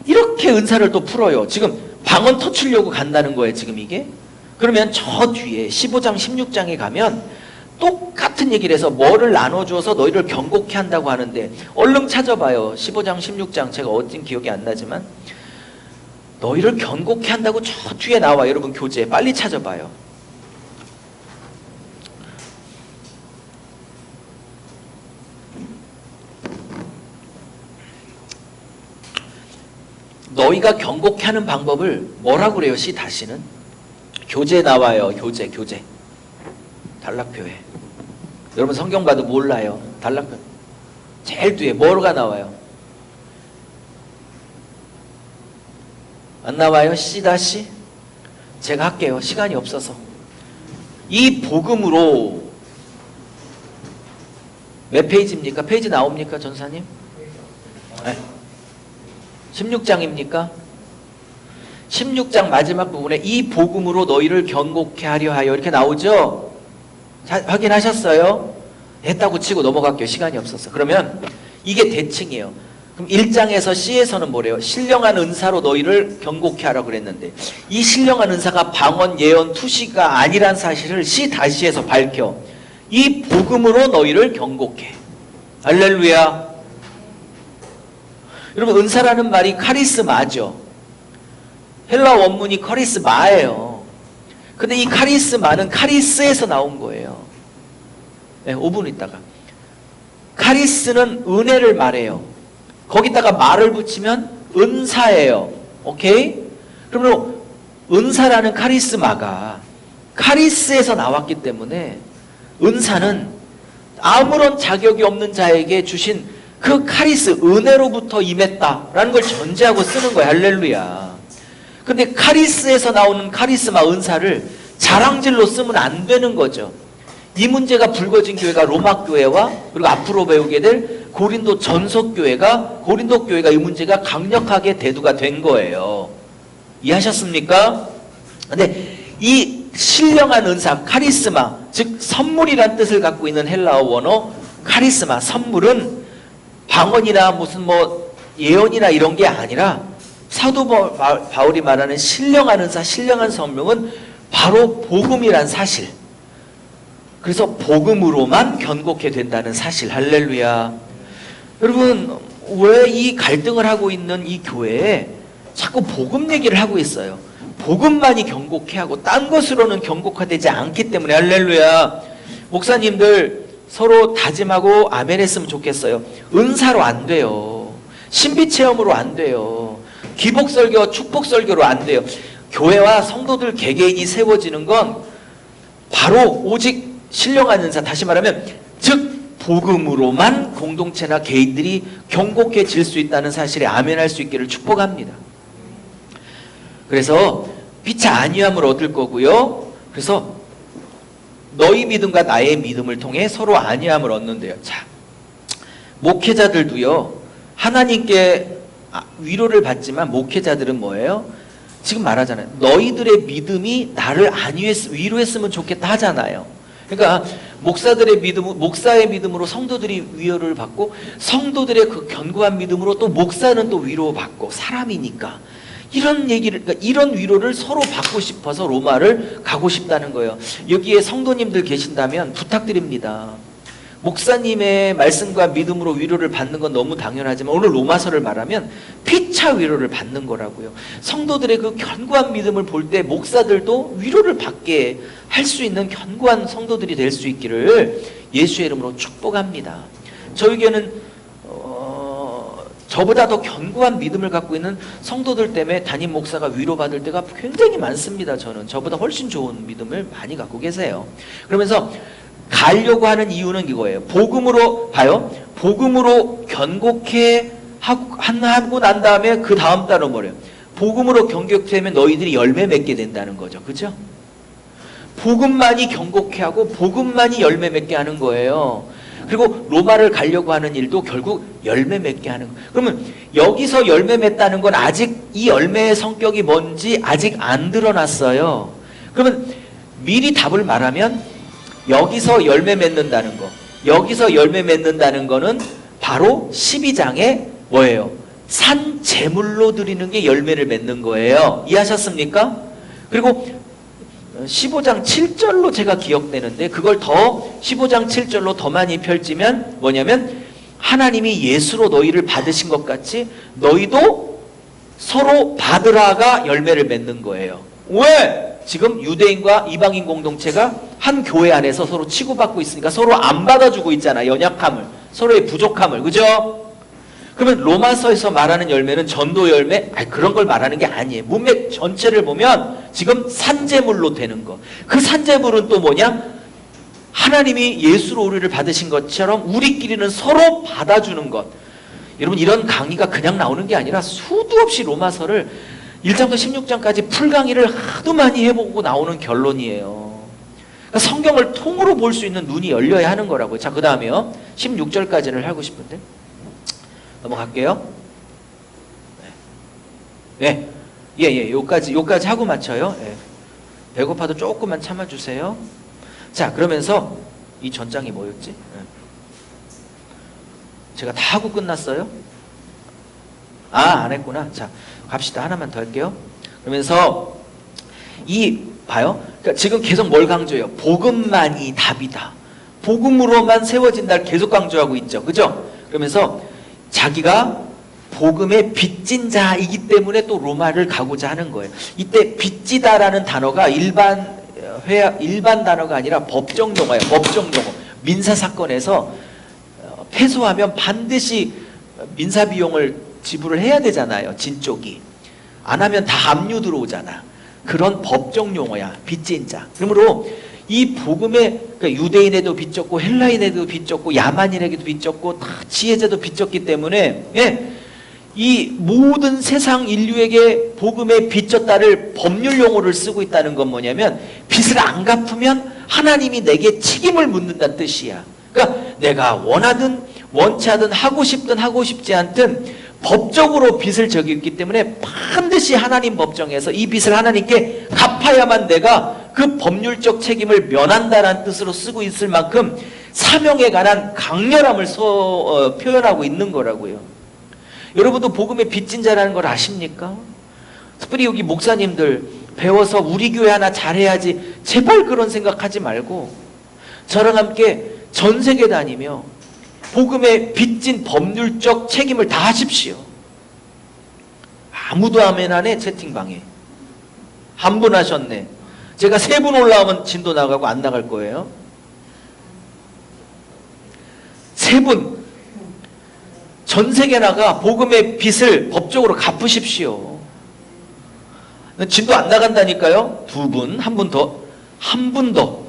이렇게 은사를 또 풀어요. 지금 방언 터치려고 간다는 거예요. 지금 이게. 그러면 저 뒤에 15장 16장에 가면 똑같은 얘기를 해서 뭐를 나눠줘서 너희를 경고케 한다고 하는데 얼른 찾아봐요. 15장 16장 제가 어딘 기억이 안 나지만 너희를 경고케 한다고 저 뒤에 나와. 여러분 교재 빨리 찾아봐요. 너희가 경고케 하는 방법을 뭐라고 그래요? C 다시는 교재에 나와요. 교재 단락표에. 여러분 성경 봐도 몰라요. 단락표 제일 뒤에 뭐가 나와요? 안 나와요? C 다시? 제가 할게요. 시간이 없어서. 이 복음으로 몇 페이지입니까? 페이지 나옵니까, 전사님? 네. 16장입니까? 16장 마지막 부분에 이 복음으로 너희를 경고케 하려 하여 이렇게 나오죠? 자, 확인하셨어요? 했다고 치고 넘어갈게요. 시간이 없어서. 그러면 이게 대칭이에요. 그럼 1장에서 C에서는 뭐래요? 신령한 은사로 너희를 경고케 하라고 그랬는데 이 신령한 은사가 방언, 예언, 투시가 아니란 사실을 C 다시에서 밝혀. 이 복음으로 너희를 경고케. 할렐루야. 여러분 은사라는 말이 카리스마죠. 헬라 원문이 카리스마예요. 근데 이 카리스마는 카리스에서 나온 거예요. 네, 5분 있다가. 카리스는 은혜를 말해요. 거기다가 말을 붙이면 은사예요. 오케이? 그러면 은사라는 카리스마가 카리스에서 나왔기 때문에 은사는 아무런 자격이 없는 자에게 주신 그 카리스, 은혜로부터 임했다라는 걸 전제하고 쓰는 거예요. 할렐루야. 근데 카리스에서 나오는 카리스마 은사를 자랑질로 쓰면 안 되는 거죠. 이 문제가 불거진 교회가 로마 교회와 그리고 앞으로 배우게 될 고린도 전속 교회가 고린도 교회가 이 문제가 강력하게 대두가 된 거예요. 이해하셨습니까? 근데 이 신령한 은사 카리스마, 즉 선물이란 뜻을 갖고 있는 헬라어 원어 카리스마, 선물은 방언이나 무슨 뭐 예언이나 이런 게 아니라 사도 바울이 말하는 신령한 은사, 신령한 성령은 바로 복음이란 사실. 그래서 복음으로만 견고케 된다는 사실. 할렐루야. 여러분 왜 이 갈등을 하고 있는 이 교회에 자꾸 복음 얘기를 하고 있어요. 복음만이 견고케 하고 딴 것으로는 견고화되지 않기 때문에. 할렐루야. 목사님들 서로 다짐하고 아멘 했으면 좋겠어요. 은사로 안 돼요. 신비체험으로 안 돼요. 기복설교, 축복설교로 안 돼요. 교회와 성도들 개개인이 세워지는 건 바로 오직 신령한 은사, 다시 말하면 즉 복음으로만 공동체나 개인들이 경고케질 수 있다는 사실에 아멘할 수 있기를 축복합니다. 그래서 피차 안위함을 얻을 거고요. 그래서 너희 믿음과 나의 믿음을 통해 서로 안위함을 얻는데요. 자, 목회자들도요. 하나님께 위로를 받지만 목회자들은 뭐예요? 지금 말하잖아요. 너희들의 믿음이 나를 위로했으면 좋겠다 하잖아요. 그러니까 목사들의 믿음, 목사의 믿음으로 성도들이 위로를 받고 성도들의 그 견고한 믿음으로 또 목사는 또 위로받고 사람이니까 이런 얘기를, 그러니까 이런 위로를 서로 받고 싶어서 로마를 가고 싶다는 거예요. 여기에 성도님들 계신다면 부탁드립니다. 목사님의 말씀과 믿음으로 위로를 받는 건 너무 당연하지만 오늘 로마서를 말하면 피차 위로를 받는 거라고요. 성도들의 그 견고한 믿음을 볼 때 목사들도 위로를 받게 할 수 있는 견고한 성도들이 될 수 있기를 예수의 이름으로 축복합니다. 저희 교회는 저보다 더 견고한 믿음을 갖고 있는 성도들 때문에 담임 목사가 위로받을 때가 굉장히 많습니다. 저보다 훨씬 좋은 믿음을 많이 갖고 계세요. 그러면서 가려고 하는 이유는 이거예요. 복음으로 봐요. 복음으로 견고케 하고 난 다음에 그 다음 단어 뭐래요? 복음으로 견고케하면 너희들이 열매 맺게 된다는 거죠. 그죠? 복음만이 견고케 하고 복음만이 열매 맺게 하는 거예요. 그리고 로마를 가려고 하는 일도 결국 열매 맺게 하는 거예요. 그러면 여기서 열매 맺다는 건 아직 이 열매의 성격이 뭔지 아직 안 드러났어요. 그러면 미리 답을 말하면 여기서 열매 맺는다는 거, 여기서 열매 맺는다는 거는 바로 12장에 뭐예요? 산 제물로 드리는 게 열매를 맺는 거예요. 이해하셨습니까? 그리고 15장 7절로 제가 기억되는데 그걸 더 15장 7절로 더 많이 펼치면 뭐냐면 하나님이 예수로 너희를 받으신 것 같이 너희도 서로 받으라가 열매를 맺는 거예요. 왜? 지금 유대인과 이방인 공동체가 한 교회 안에서 서로 치고받고 있으니까 서로 안 받아주고 있잖아. 연약함을, 서로의 부족함을. 그죠? 그러면 로마서에서 말하는 열매는 전도 열매? 그런 걸 말하는 게 아니에요. 문맥 전체를 보면 지금 산제물로 되는 거. 그 산제물은 또 뭐냐? 하나님이 예수로 우리를 받으신 것처럼 우리끼리는 서로 받아주는 것. 여러분 이런 강의가 그냥 나오는 게 아니라 수도 없이 로마서를 1장부터 16장까지 풀강의를 하도 많이 해보고 나오는 결론이에요. 그러니까 성경을 통으로 볼 수 있는 눈이 열려야 하는 거라고요. 자, 그 다음에요. 16절까지를 하고 싶은데 넘어갈게요. 네. 요까지 하고 맞춰요. 네. 배고파도 조금만 참아주세요. 자, 그러면서 이 전장이 뭐였지? 네. 제가 다 하고 끝났어요? 안 했구나. 자, 갑시다. 하나만 더 할게요. 그러면서 봐요. 그러니까 지금 계속 뭘 강조해요? 복음만이 답이다. 복음으로만 세워진다를 계속 강조하고 있죠. 그죠? 그러면서 자기가 복음의 빚진 자이기 때문에 또 로마를 가고자 하는 거예요. 이때 빚지다라는 단어가 일반 단어가 아니라 법정 용어예요. 법정 용어. 민사 사건에서 패소하면 반드시 민사 비용을 지불을 해야 되잖아요. 진 쪽이. 안 하면 다 압류 들어오잖아. 그런 법정 용어야. 빚진 자. 그러므로 이 복음에 그러니까 유대인에도 빚졌고 헬라인에도 빚졌고 야만인에게도 빚졌고 다 지혜자도 빚졌기 때문에 이 모든 세상 인류에게 복음에 빚졌다를 법률 용어를 쓰고 있다는 건 뭐냐면 빚을 안 갚으면 하나님이 내게 책임을 묻는다는 뜻이야. 그러니까 내가 원하든 원치 않든 하고 싶든 하고 싶지 않든 법적으로 빚을 져기 있기 때문에 반드시 하나님 법정에서 이 빚을 하나님께 갚아야만 내가 그 법률적 책임을 면한다는 뜻으로 쓰고 있을 만큼 사명에 관한 강렬함을 표현하고 있는 거라고요. 여러분도 복음의 빚진 자라는 걸 아십니까? 특별히 여기 목사님들 배워서 우리 교회 하나 잘해야지 제발 그런 생각하지 말고 저랑 함께 전 세계 다니며 복음의 빚진 법률적 책임을 다 하십시오. 아무도 아멘 안 해. 채팅방에 한 분 하셨네. 제가 3분 올라오면 진도 나가고 안 나갈 거예요. 3분 전 세계 나가 복음의 빚을 법적으로 갚으십시오. 진도 안 나간다니까요. 2분, 한 분 더, 한 분 더.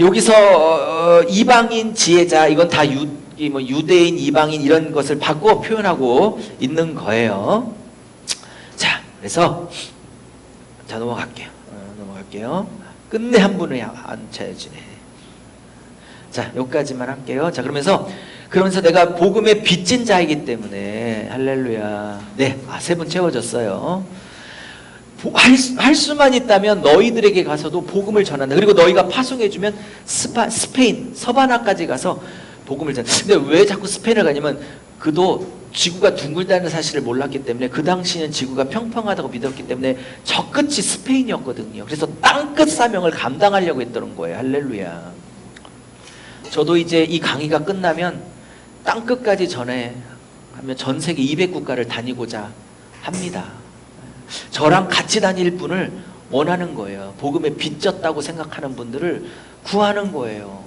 여기서 이방인 지혜자 이건 다 유대인 이방인 이런 것을 바꿔 표현하고 있는 거예요. 자, 그래서 자 넘어갈게요. 끝내 한 분을 앉혀야지. 자, 여기까지만 할게요. 자, 그러면서 내가 복음의 빚진 자이기 때문에 할렐루야. 네, 3분 채워졌어요. 할 수만 있다면 너희들에게 가서도 복음을 전한다. 그리고 너희가 파송해주면 스페인 서바나까지 가서 복음을 전한다. 근데 왜 자꾸 스페인을 가냐면 그도 지구가 둥글다는 사실을 몰랐기 때문에 그 당시는 지구가 평평하다고 믿었기 때문에 저 끝이 스페인이었거든요. 그래서 땅끝 사명을 감당하려고 했던 거예요. 할렐루야. 저도 이제 이 강의가 끝나면 땅끝까지 전해 하면 전 세계 200국가를 다니고자 합니다. 저랑 같이 다닐 분을 원하는 거예요. 복음에 빚졌다고 생각하는 분들을 구하는 거예요.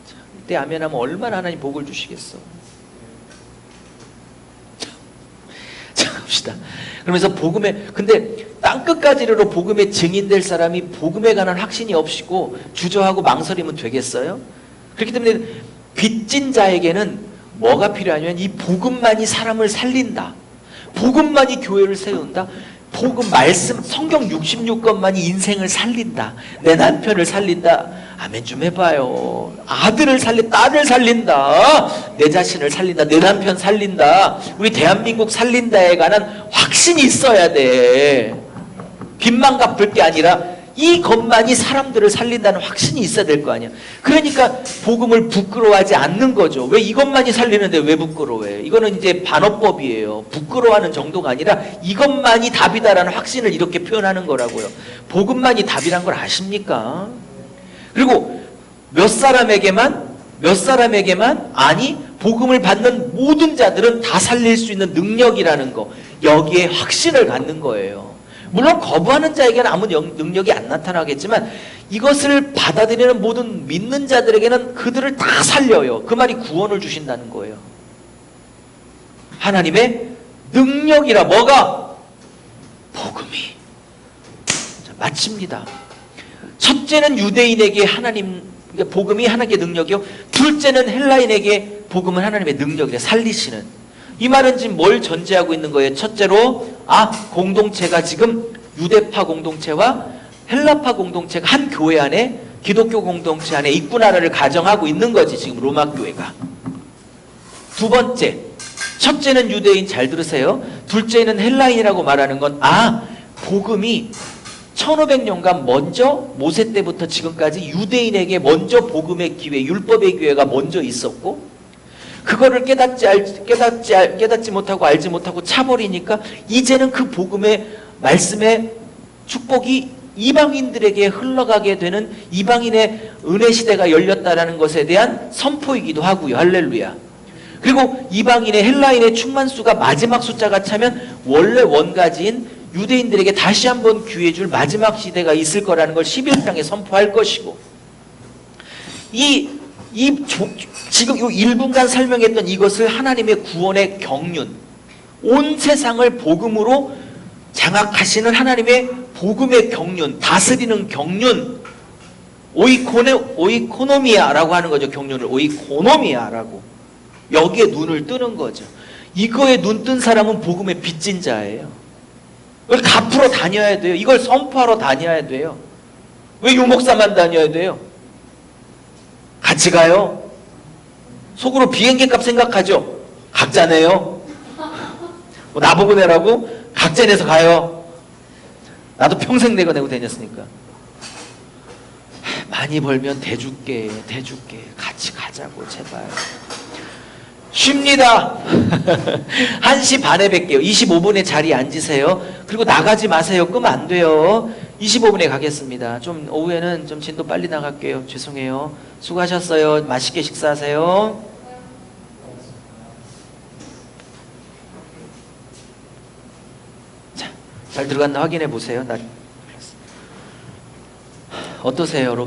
자, 이때 아멘하면 얼마나 하나님 복을 주시겠어. 자, 갑시다. 그러면서 복음에, 근데 땅끝까지로 복음에 증인될 사람이 복음에 관한 확신이 없이고 주저하고 망설이면 되겠어요? 그렇기 때문에 빚진 자에게는 뭐가 필요하냐면 이 복음만이 사람을 살린다. 복음만이 교회를 세운다. 복음 말씀 성경 66권만이 인생을 살린다. 내 남편을 살린다. 아멘 좀 해봐요. 아들을 딸을 살린다. 내 자신을 살린다. 내 남편 살린다. 우리 대한민국 살린다에 관한 확신이 있어야 돼. 빚만 갚을 게 아니라 이것만이 사람들을 살린다는 확신이 있어야 될 거 아니야. 그러니까 복음을 부끄러워하지 않는 거죠. 왜 이것만이 살리는데 왜 부끄러워해? 이거는 이제 반어법이에요. 부끄러워하는 정도가 아니라 이것만이 답이다라는 확신을 이렇게 표현하는 거라고요. 복음만이 답이란 걸 아십니까? 그리고 몇 사람에게만 아니 복음을 받는 모든 자들은 다 살릴 수 있는 능력이라는 거, 여기에 확신을 갖는 거예요. 물론 거부하는 자에게는 아무 능력이 안 나타나겠지만 이것을 받아들이는 모든 믿는 자들에게는 그들을 다 살려요. 그 말이 구원을 주신다는 거예요. 하나님의 능력이라. 뭐가? 복음이. 자, 마칩니다. 첫째는 유대인에게 복음이 하나님의 능력이요. 둘째는 헬라인에게 복음은 하나님의 능력이래. 살리시는. 이 말은 지금 뭘 전제하고 있는 거예요? 첫째로 공동체가 지금 유대파 공동체와 헬라파 공동체가 한 교회 안에, 기독교 공동체 안에 있구나를 가정하고 있는 거지 지금 로마 교회가. 두 번째, 첫째는 유대인, 잘 들으세요. 둘째는 헬라인이라고 말하는 건 복음이 1500년간 먼저 모세 때부터 지금까지 유대인에게 먼저 복음의 기회, 율법의 기회가 먼저 있었고 그거를 깨닫지 못하고 알지 못하고 차버리니까 이제는 그 복음의 말씀의 축복이 이방인들에게 흘러가게 되는 이방인의 은혜 시대가 열렸다라는 것에 대한 선포이기도 하고요. 할렐루야. 그리고 이방인의 헬라인의 충만수가 마지막 숫자가 차면 원래 원가지인 유대인들에게 다시 한번 기회 줄 마지막 시대가 있을 거라는 걸 11장에 선포할 것이고, 지금 이 1분간 설명했던 이것을 하나님의 구원의 경륜, 온 세상을 복음으로 장악하시는 하나님의 복음의 경륜, 다스리는 경륜, 오이코노미아라고 하는 거죠. 경륜을 오이코노미아라고. 여기에 눈을 뜨는 거죠. 이거에 눈 뜬 사람은 복음의 빚진 자예요. 이걸 갚으러 다녀야 돼요. 이걸 선포하러 다녀야 돼요. 왜 유목사만 다녀야 돼요? 같이 가요. 속으로 비행기 값 생각하죠. 각자 내요. 나보고 내라고? 각자 내서 가요. 나도 평생 내고 다녔으니까. 많이 벌면 대줄게. 같이 가자고 제발. 쉽니다. 1시 반에 뵐게요. 25분에 자리에 앉으세요. 그리고 나가지 마세요. 끄면 안 돼요. 25분에 가겠습니다. 좀 오후에는 좀 진도 빨리 나갈게요. 죄송해요. 수고하셨어요. 맛있게 식사하세요. 자, 잘 들어갔나 확인해 보세요. 어떠세요, 로마?